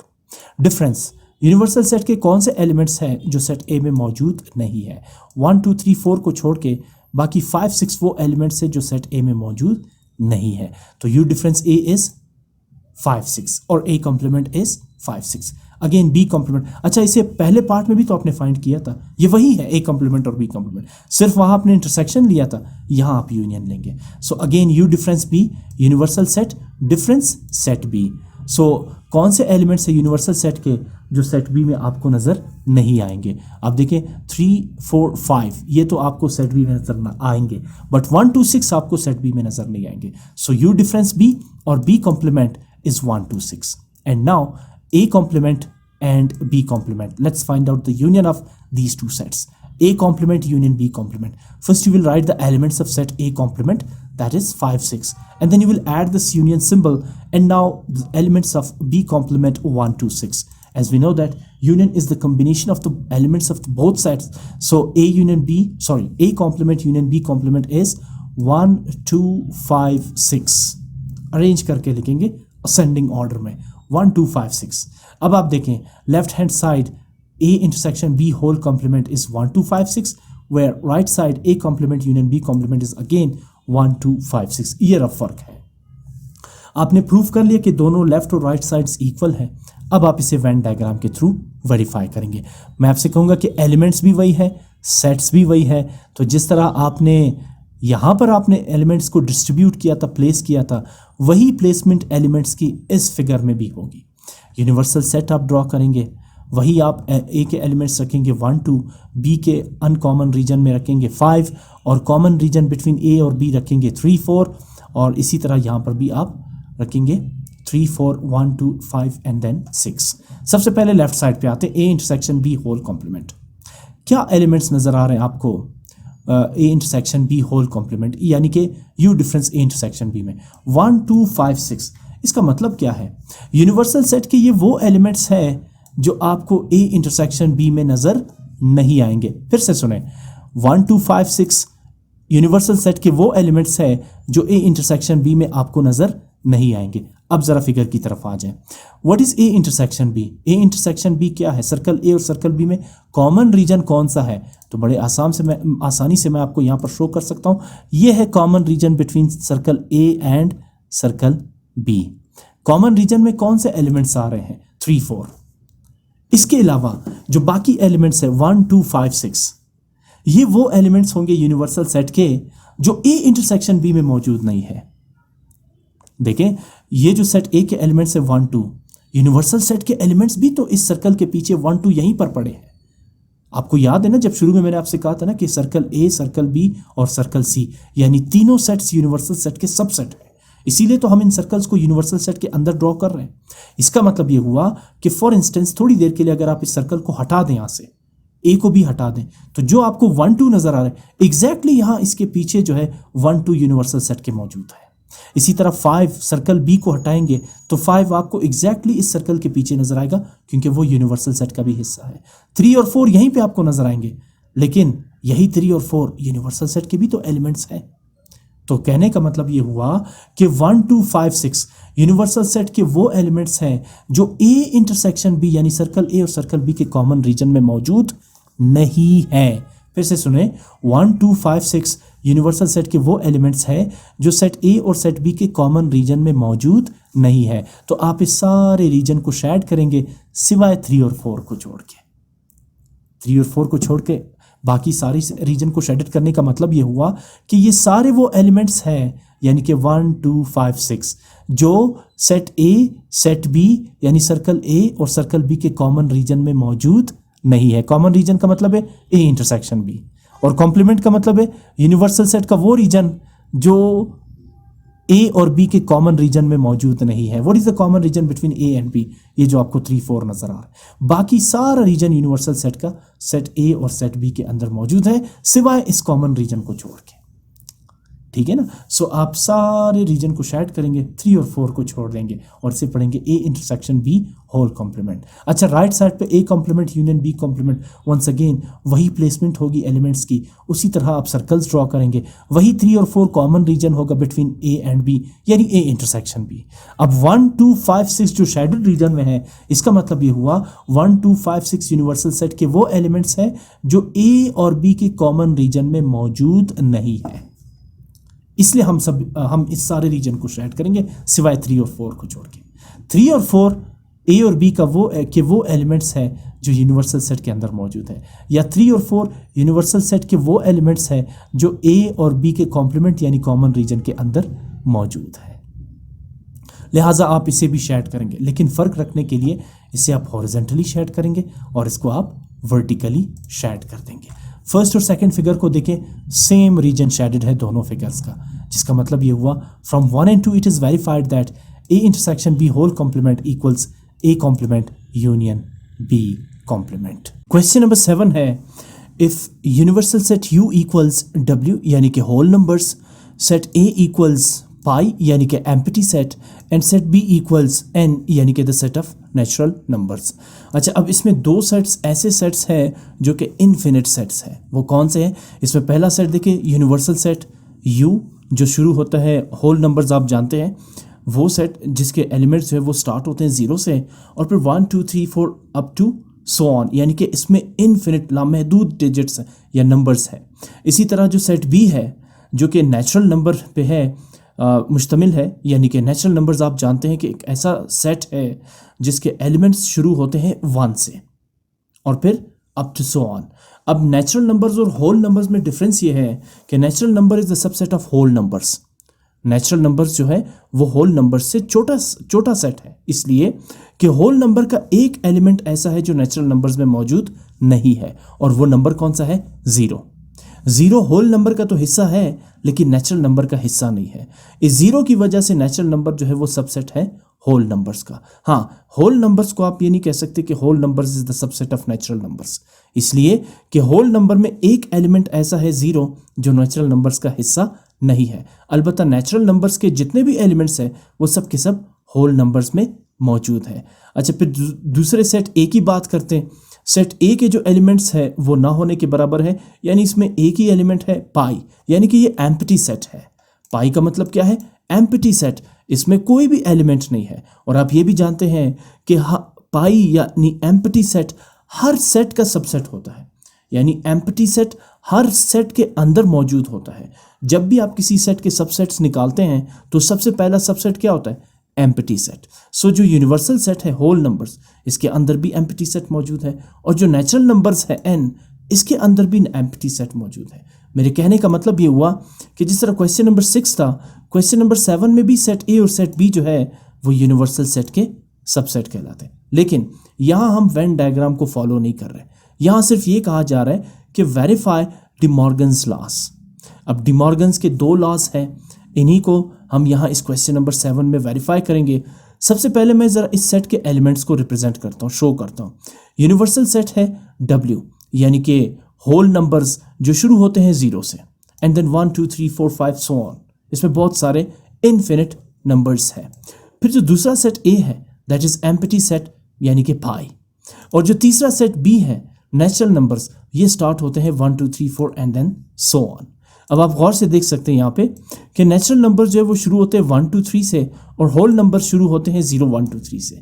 difference, universal set के कौन से elements हैं जो सेट ए में मौजूद नहीं है, 1 2 3 4 को छोड़ के बाकी 5 6 वो एलिमेंट्स हैं जो सेट ए में मौजूद नहीं है। तो यू डिफरेंस ए इज 5 6 और A complement is 5 6। Again B complement, अच्छा इसे पहले पार्ट में भी तो आपने फाइंड किया था, ये वही है ए कॉम्प्लीमेंट और बी कॉम्प्लीमेंट, सिर्फ वहां आपने इंटरसेक्शन लिया था, यहां आप यूनियन लेंगे। So again U difference B, universal set difference set B. So कौन से एलिमेंट्स है यूनिवर्सल सेट के जो सेट बी में आपको नजर नहीं आएंगे। आप देखें 3 4 5 ये तो आपको सेट बी में नजर आएंगे, बट 1 2 6 आपको सेट बी में नजर नहीं आएंगे। सो यू डिफरेंस बी और B complement is 1 2 6। And now A complement and B complement. Let's find out the union of these two sets. A complement union B complement. First you will write the elements of set A complement, that is 5 6, and then you will add this union symbol, and now the elements of B complement 1 2 6. As we know that union is the combination of the elements of both sets. So A union B, sorry, A complement union B complement is 1 2 5 6. Arrange करके लिखेंगे ascending order में 1 2 5 6। अब आप देखें left hand side A intersection B whole complement is 1 2 5 6, where right side A complement union B complement is again 1 2 5 6। ये rough फर्क है। आपने प्रूव कर लिया कि दोनों लेफ्ट और राइट साइड्स इक्वल हैं। अब आप इसे वेन डायग्राम के थ्रू वेरीफाई करेंगे। मैं आपसे कहूँगा कि एलिमेंट्स भी वही है, सेट्स भी वही है। तो जिस तरह आपने यहाँ पर आपने एलिमेंट्स को डिस्ट्रीब्यूट किया था, प्लेस किया था, वही प्लेसमेंट एलिमेंट्स की इस फिगर में भी होगी। यूनिवर्सल सेट आप ड्रॉ करेंगे, वही आप ए के एलिमेंट्स रखेंगे 1 2, बी के अनकॉमन रीजन में रखेंगे 5 और कॉमन रीजन बिटवीन ए और बी रखेंगे 3 4, और इसी तरह यहाँ पर भी आप रखेंगे 3 4 1 2 5 एंड देन 6। सबसे पहले लेफ्ट साइड पे आते हैं, A intersection B whole complement. क्या एलिमेंट्स नजर आ रहे हैं आपको A intersection B whole complement, यानी कि U difference A intersection B में 1 2 5 6। इसका मतलब क्या है, यूनिवर्सल सेट के ये वो एलिमेंट्स हैं जो आपको ए इंटरसेक्शन बी में नजर नहीं आएंगे। फिर से सुने, 1 2 5 6 यूनिवर्सल सेट के वो एलिमेंट्स हैं जो ए इंटरसेक्शन बी में आपको नजर नहीं आएंगे। अब जरा फिगर की तरफ आ जाएं। What is A intersection B? A intersection B क्या है? सर्कल ए और सर्कल बी में कॉमन रीजन कौन सा है? तो बड़े आसानी से मैं आपको यहाँ पर शो कर सकता हूँ। ये है common region between circle A and circle B. Common region में कौन से एलिमेंट्स आ रहे हैं? 3 4। इसके अलावा जो बाकी एलिमेंट्स है 1 2 5 6, ये वो एलिमेंट्स होंगे यूनिवर्सल सेट के जो ए इंटरसेक्शन बी में मौजूद नहीं है। देखें, ये जो सेट ए के एलिमेंट्स है 1 2, यूनिवर्सल सेट के एलिमेंट्स भी तो इस सर्कल के पीछे 1 2 यहीं पर पड़े हैं। आपको याद है ना, जब शुरू में मैंने आपसे कहा था ना कि सर्कल ए, सर्कल बी और सर्कल सी, यानी तीनों सेट्स यूनिवर्सल सेट के सबसेट हैं। इसीलिए तो हम इन सर्कल्स को यूनिवर्सल सेट के अंदर ड्रॉ कर रहे हैं। इसका मतलब ये हुआ कि फॉर इंस्टेंस थोड़ी देर के लिए अगर आप इस सर्कल को हटा दें, यहां से ए को भी हटा दें, तो जो आपको 1 2 नजर आ रहा है एग्जैक्टली यहां इसके पीछे जो है 1 2 यूनिवर्सल सेट के मौजूद है। इसी तरह 5 सर्कल बी को हटाएंगे तो 5 आपको एग्जैक्टली इस सर्कल के पीछे नजर आएगा क्योंकि वो यूनिवर्सल सेट का भी हिस्सा है। 3 और 4 यहीं पे आपको नजर आएंगे, लेकिन यही 3 और 4 यूनिवर्सल सेट के भी तो एलिमेंट्स हैं। तो कहने का मतलब ये हुआ कि 1 2 5 6 यूनिवर्सल सेट के वो एलिमेंट्स हैं जो ए इंटरसेक्शन बी यानी सर्कल ए और सर्कल बी के कॉमन रीजन में मौजूद नहीं है। फिर से सुने, 1 2 5 6 यूनिवर्सल सेट के वो एलिमेंट्स हैं जो सेट ए और सेट बी के कॉमन रीजन में मौजूद नहीं है। तो आप इस सारे रीजन को शेड करेंगे सिवाय 3 और 4 को छोड़ के। 3 और 4 को छोड़ के बाकी सारी रीजन को शेडेड करने का मतलब ये हुआ कि ये सारे वो एलिमेंट्स हैं यानी कि 1 2 5 6 जो सेट ए सेट बी यानी सर्कल ए और सर्कल बी के कॉमन रीजन में मौजूद नहीं है। कॉमन रीजन का मतलब है ए इंटरसेक्शन बी, और कॉम्प्लीमेंट का मतलब है यूनिवर्सल सेट का वो रीजन जो ए और बी के कॉमन रीजन में मौजूद नहीं है। What is the common region between A and B? ये जो आपको 3 4 नजर आ रहा है। बाकी सारा रीजन यूनिवर्सल सेट का सेट ए और सेट बी के अंदर मौजूद है सिवाय इस कॉमन रीजन को छोड़ के। ठीक है ना? सो आप सारे रीजन को शेड करेंगे, 3 और 4 को छोड़ देंगे और इसे पढ़ेंगे A intersection B whole complement. अच्छा, राइट साइड पे A complement union B complement, once again वही प्लेसमेंट होगी एलिमेंट्स की, उसी तरह आप सर्कल्स ड्रॉ करेंगे। वही 3 और 4 कॉमन रीजन होगा बिटवीन ए एंड बी यानी ए इंटरसेक्शन बी। अब 1 2 5 6 जो शेडेड रीजन में है, इसका मतलब ये हुआ 1 2 5 6 यूनिवर्सल सेट के वो एलिमेंट्स हैं जो ए और बी के कॉमन रीजन में मौजूद नहीं है। इसलिए हम इस सारे रीजन को शेड करेंगे सिवाय 3 और 4 को छोड़ के। 3 और 4 ए और बी का वो एलिमेंट्स हैं जो यूनिवर्सल सेट के अंदर मौजूद है, या 3 और 4 यूनिवर्सल सेट के वो एलिमेंट्स हैं जो ए और बी के कॉम्प्लीमेंट यानी कॉमन रीजन के अंदर मौजूद है। लिहाजा आप इसे भी शेड करेंगे, लेकिन फ़र्क रखने के लिए इसे आप हॉरिजेंटली शेड करेंगे और इसको आप वर्टिकली शेड कर देंगे। फर्स्ट और सेकंड फिगर को देखें, सेम रीजन शेडेड है दोनों फिगर्स का, जिसका मतलब ये हुआ from 1 and 2 it is verified that A intersection B whole complement equals A complement union B complement. Question number 7 है, if universal set U equals W यानी कि whole numbers, set A equals pi यानी कि empty set, and set B equals N यानी कि the set of natural numbers. अच्छा, अब इसमें 2 सेट्स ऐसे सेट्स हैं जो कि इनफिनिट सेट्स हैं। वो कौन से हैं? इसमें पहला सेट देखिए, यूनिवर्सल सेट यू जो शुरू होता है होल नंबर्स, आप जानते हैं वो सेट जिसके एलिमेंट्स जो है वो स्टार्ट होते हैं 0 से और फिर 1 2 3 4 अप टू सो ऑन, यानी कि इसमें इनफिनिट लामहदूद डिजिट्स या नंबर्स है। इसी तरह जो सेट बी है जो कि नेचुरल नंबर पे है मुश्तमिल है, यानी कि नेचुरल नंबर्स आप जानते हैं कि एक ऐसा सेट है जिसके एलिमेंट्स शुरू होते हैं 1 से और फिर अप टू सो ऑन। अब नेचुरल नंबर्स और होल नंबर्स में डिफरेंस ये है कि natural number is the subset of whole numbers. Natural numbers जो है वो होल नंबर्स से छोटा सेट है, इसलिए कि होल नंबर का एक एलिमेंट ऐसा है जो नेचुरल नंबर्स में मौजूद नहीं है, और वो नंबर कौन सा है? 0। 0 होल नंबर का तो हिस्सा है लेकिन नेचुरल नंबर का हिस्सा नहीं है। इस 0 की वजह से नेचुरल नंबर जो है वो सबसेट है होल नंबर्स का। हाँ, होल नंबर्स को आप ये नहीं कह सकते कि whole numbers is the subset of natural numbers, इसलिए कि होल नंबर में एक एलिमेंट ऐसा है 0 जो नेचुरल नंबर्स का हिस्सा नहीं है। अलबत्ता नेचुरल नंबर्स के जितने भी एलिमेंट्स हैं वो सब के सब होल नंबर्स में मौजूद है। अच्छा, फिर दूसरे सेट ए की बात करते हैं। सेट ए के जो एलिमेंट्स है वो ना होने के बराबर है, यानी इसमें एक ही एलिमेंट है पाई, यानी कि ये एम्प्टी सेट है। पाई का मतलब क्या है? एम्प्टी सेट, इसमें कोई भी एलिमेंट नहीं है। और आप ये भी जानते हैं कि पाई यानी एम्प्टी सेट हर सेट का सबसेट होता है, यानी एम्प्टी सेट हर सेट के अंदर मौजूद होता है। जब भी आप किसी सेट के सबसेट्स निकालते हैं तो सबसे पहला सबसेट क्या होता है? Empty set. सो जो यूनिवर्सल सेट है होल नंबर्स, इसके अंदर भी एम्प्टी सेट मौजूद है, और जो नेचुरल नंबर्स है n, इसके अंदर भी एम्प्टी सेट मौजूद है। मेरे कहने का मतलब ये हुआ कि जिस तरह क्वेश्चन नंबर 6 था, क्वेश्चन नंबर 7 में भी सेट ए और सेट बी जो है वो यूनिवर्सल सेट के सबसेट कहलाते हैं। लेकिन यहाँ हम वेन डायग्राम को फॉलो नहीं कर रहे, यहाँ सिर्फ ये कहा जा रहा है कि वेरीफाई डिमॉर्गन्स लॉस। अब डिमॉर्गन्स के 2 लॉस हैं, इन्हीं को हम यहाँ इस क्वेश्चन नंबर 7 में वेरीफाई करेंगे। सबसे पहले मैं ज़रा इस सेट के एलिमेंट्स को रिप्रेजेंट करता हूँ, शो करता हूँ। यूनिवर्सल सेट है W, यानी कि होल नंबर्स जो शुरू होते हैं 0 से, एंड देन 1 2 3 4 5 सो ऑन। इसमें बहुत सारे इन्फिनिट नंबर्स है। फिर जो दूसरा सेट ए है दैट इज एम्प्टी सेट यानी कि पाई, और जो तीसरा सेट बी है नेचुरल नंबर्स, ये स्टार्ट होते हैं 1 2 3 4 एंड देन सो ऑन। अब आप गौर से देख सकते हैं यहाँ पे कि नेचुरल नंबर जो है वो शुरू होते हैं 1 2 3 से और होल नंबर शुरू होते हैं 0 1 2 3 से।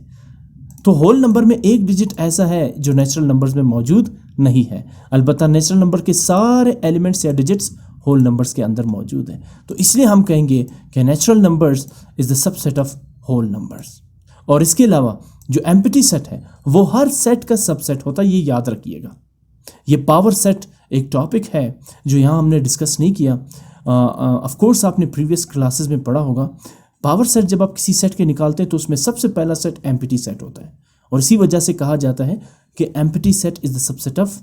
तो होल नंबर में एक डिजिट ऐसा है जो नेचुरल नंबर्स में मौजूद नहीं है, अलबत्ता नेचुरल नंबर के सारे एलिमेंट्स या डिजिट्स होल नंबर्स के अंदर मौजूद हैं। तो इसलिए हम कहेंगे कि natural numbers is the subset of whole numbers. और इसके अलावा जो एम्प्टी सेट है वो हर सेट का सबसेट होता है, ये याद रखिएगा। ये पावर सेट एक टॉपिक है जो यहाँ हमने डिस्कस नहीं किया। ऑफ कोर्स आपने प्रीवियस क्लासेस में पढ़ा होगा। पावर सेट जब आप किसी सेट के निकालते हैं तो उसमें सबसे पहला सेट एम्प्टी सेट होता है, और इसी वजह से कहा जाता है कि empty set is the subset of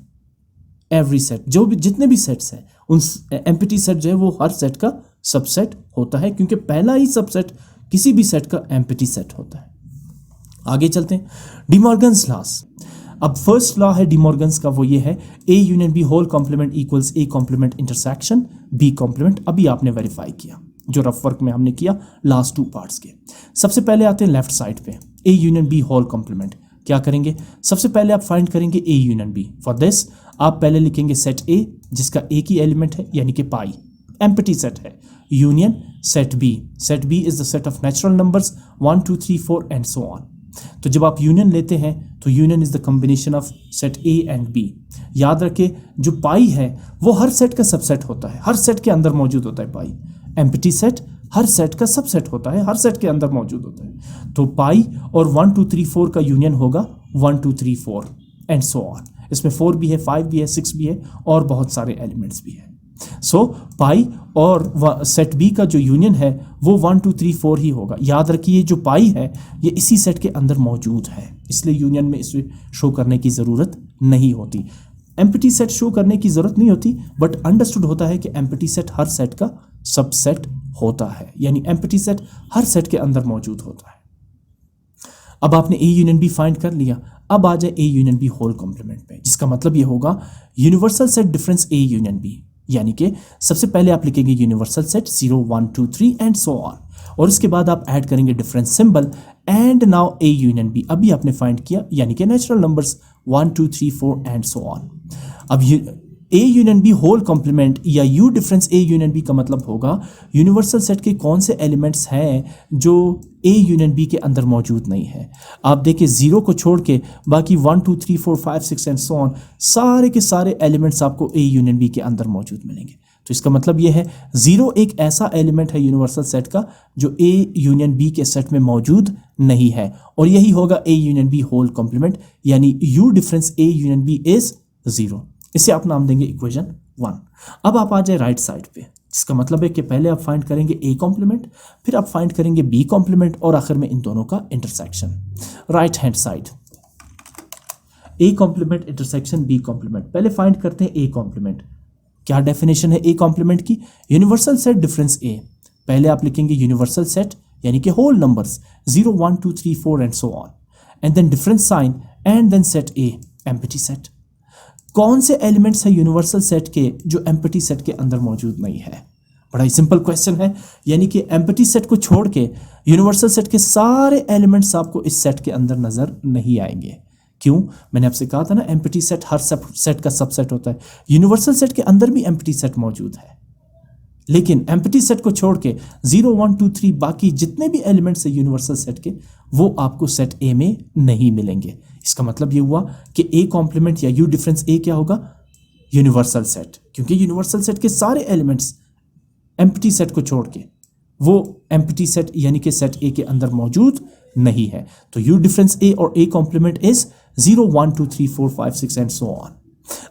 every set. जो भी जितने भी सेट्स हैं उन एम्प्टी सेट जो है वो हर सेट का सबसेट होता है, क्योंकि पहला ही सबसेट किसी भी सेट का एम्प्टी सेट होता है। आगे चलते हैं, डिमॉर्गन्स लॉस। अब फर्स्ट लॉ है डिमॉर्गन्स का, वो ये है A union B whole complement equals A complement intersection B complement. अभी आपने वेरीफाई किया जो रफ वर्क में हमने किया लास्ट 2 पार्ट्स के। सबसे पहले आते हैं लेफ्ट साइड पे, A union B whole complement. क्या करेंगे, सबसे पहले आप फाइंड करेंगे A union B. For this आप पहले लिखेंगे सेट ए जिसका एक ही एलिमेंट है यानी कि पाई, एम्प्टी सेट है, union set B. Set B is the set of natural numbers 1 2 3 4 and so on. तो जब आप यूनियन लेते हैं तो union is the combination of set A and B. याद रखें जो पाई है वो हर सेट का सबसेट होता है, हर सेट के अंदर मौजूद होता है पाई। एम्प्टी सेट हर सेट का सबसेट होता है, हर सेट के अंदर मौजूद होता है। तो पाई और 1 2 3 4 का यूनियन होगा 1 2 3 4 एंड सो ऑन। इसमें 4 भी है, 5 भी है, 6 भी है और बहुत सारे एलिमेंट्स भी है। सो पाई और सेट बी का जो यूनियन है वो 1 2 3 4 ही होगा। याद रखिए जो पाई है ये इसी सेट के अंदर मौजूद है, इसलिए यूनियन में इसे शो करने की ज़रूरत नहीं होती। एम्प्टी सेट शो करने की ज़रूरत नहीं होती, बट अंडरस्टूड होता है कि एम्प्टी सेट हर सेट का सबसेट होता है, यानी एम्प्टी सेट हर सेट के अंदर मौजूद होता है। अब आपने ए यूनियन बी फाइंड कर लिया, अब आ जाए A union B whole complement पे, जिसका मतलब ये होगा universal set difference A union B. यानी कि सबसे पहले आप लिखेंगे universal set 0 1 2 3 and so on, और उसके बाद आप ऐड करेंगे difference symbol and now A union B. अभी आपने फाइंड किया यानी कि natural numbers 1 2 3 4 and so on. अब A union B whole complement या you difference A union B का मतलब होगा यूनिवर्सल सेट के कौन से एलिमेंट्स हैं जो ए यूनियन बी के अंदर मौजूद नहीं है। आप देखिए 0 को छोड़ के बाकी 1 2 3 4 5 6 एंड सो ऑन सारे के सारे एलिमेंट्स आपको ए यूनियन बी के अंदर मौजूद मिलेंगे। तो इसका मतलब ये है 0 एक ऐसा एलिमेंट है यूनिवर्सल सेट का जो ए यूनियन बी के सेट में मौजूद नहीं है, और यही होगा A union B whole complement, यानी U difference A union B is 0। इसे आप नाम देंगे इक्वेशन 1। अब आप आ जाए राइट साइड पे, जिसका मतलब है कि पहले आप फाइंड करेंगे ए कॉम्प्लीमेंट, फिर आप फाइंड करेंगे बी कॉम्प्लीमेंट और आखिर में इन दोनों का intersection. Right hand side A complement intersection B complement. पहले फाइंड करते हैं ए कॉम्प्लीमेंट। क्या डेफिनेशन है ए कॉम्प्लीमेंट की? Universal set difference A. पहले आप लिखेंगे यूनिवर्सल सेट यानी कि whole numbers 0 1 2 3 4 and so on, and then difference sign and then set A empty set. कौन से एलिमेंट्स है यूनिवर्सल सेट के जो एम्प्टी सेट के अंदर मौजूद नहीं है? बड़ा ही सिंपल क्वेश्चन है, यानी कि एम्प्टी सेट को छोड़ के यूनिवर्सल सेट के सारे एलिमेंट्स आपको इस सेट के अंदर नजर नहीं आएंगे। क्यों? मैंने आपसे कहा था ना एम्प्टी सेट हर सेट का सबसेट होता है। यूनिवर्सल सेट के अंदर भी एम्प्टी सेट मौजूद है, लेकिन एम्प्टी सेट को छोड़ के 0 1 2 3 बाकी जितने भी एलिमेंट्स है यूनिवर्सल सेट के वो आपको सेट ए में नहीं मिलेंगे। इसका मतलब ये हुआ कि ए कॉम्प्लीमेंट या यू डिफरेंस ए क्या होगा? यूनिवर्सल सेट, क्योंकि यूनिवर्सल सेट के सारे एलिमेंट्स एम्प्टी सेट को छोड़ के वो एम्प्टी सेट यानी कि सेट ए के अंदर मौजूद नहीं है। तो यू डिफरेंस ए और A complement is 0 1 2 3 4 5 6 and so on.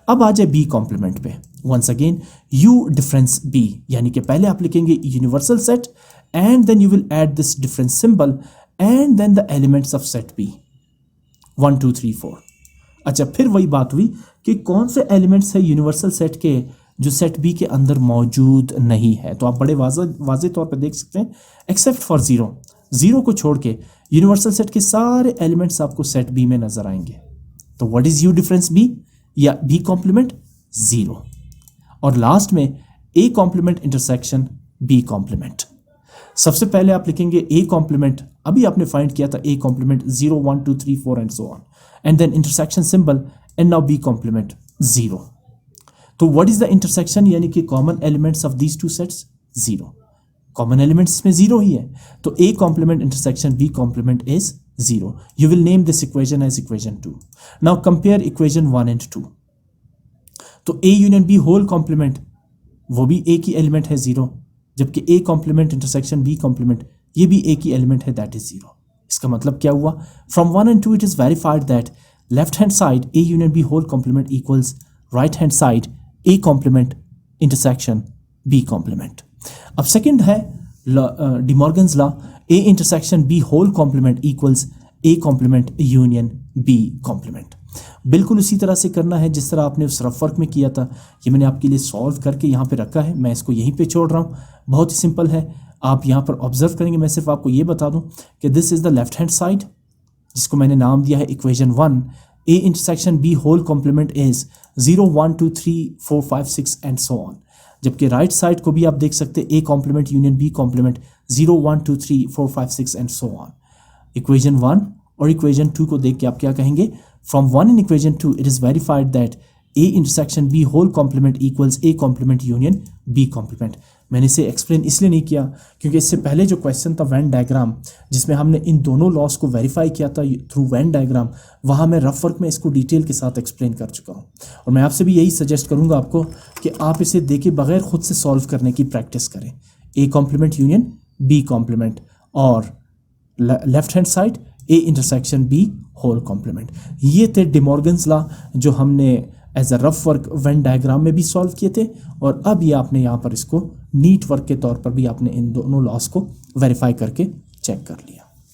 अब आ जाए बी कॉम्प्लीमेंट पे। Once again U difference B, यानी कि पहले आप लिखेंगे universal set and then you will add this difference symbol and then the elements of set B 1 2 3 4। अच्छा, फिर वही बात हुई कि कौन से एलिमेंट्स है यूनिवर्सल सेट के जो सेट बी के अंदर मौजूद नहीं है। तो आप बड़े वाज़े तौर पे देख सकते हैं, एक्सेप्ट फॉर 0 को छोड़ के यूनिवर्सल सेट के सारे एलिमेंट्स आपको सेट बी में नजर आएंगे। तो what is U difference B या बी कॉम्प्लीमेंट? 0। और लास्ट में A complement intersection B complement. सबसे पहले आप लिखेंगे ए कॉम्प्लीमेंट, अभी आपने फाइंड किया था A complement 0 1 2 3 4 and so on, and then intersection symbol and now B complement 0। तो व्हाट इज द इंटरसेक्शन, यानी कि common elements of these two sets 0, common elements इसमें 0 ही है, तो A complement intersection B complement is 0। You will name this equation as equation 2। Now compare equation 1 and 2। तो A union B whole complement, वो भी A की element है 0, जबकि A complement intersection B complement ये भी ए की एलिमेंट है, दैट इज 0। इसका मतलब क्या हुआ, from 1 and 2 it is verified that left hand side A union B whole complement equals right hand side A complement intersection B complement. अब second है De Morgan's law, A intersection B whole complement equals A complement union B complement. बिल्कुल उसी तरह से करना है जिस तरह आपने उस रफ वर्क में किया था। ये मैंने आपके लिए सॉल्व करके यहाँ पे रखा है, मैं इसको यहीं पे छोड़ रहा हूँ, बहुत ही सिंपल है, आप यहाँ पर ऑब्जर्व करेंगे। मैं सिर्फ आपको ये बता दूँ कि this is the left hand side जिसको मैंने नाम दिया है equation 1, A intersection B whole complement is 0 1 2 3 4 5 6 and so on, जबकि राइट साइड को भी आप देख सकते हैं A complement union B complement 0 1 2 3 4 5 6 and so on. Equation 1 और इक्वेशन 2 को देख के आप क्या कहेंगे, from 1 in equation 2 it is verified that A intersection B whole complement equals A complement union B complement. मैंने इसे एक्सप्लेन इसलिए नहीं किया क्योंकि इससे पहले जो क्वेश्चन था वेन डायग्राम, जिसमें हमने इन दोनों लॉस को वेरीफाई किया था थ्रू वेन डायग्राम, वहाँ मैं रफ वर्क में इसको डिटेल के साथ एक्सप्लेन कर चुका हूँ। और मैं आपसे भी यही सजेस्ट करूँगा आपको कि आप इसे देखे बगैर खुद से सॉल्व करने की प्रैक्टिस करें। A complement union B complement और left hand side A intersection B whole complement. ये थे डी मॉर्गन्स लॉ जो हमने as a rough work Venn diagram में भी सॉल्व किए थे, और अब ये आपने यहाँ पर इसको नीट वर्क के तौर पर भी आपने इन दोनों लॉस को वेरीफाई करके चेक कर लिया।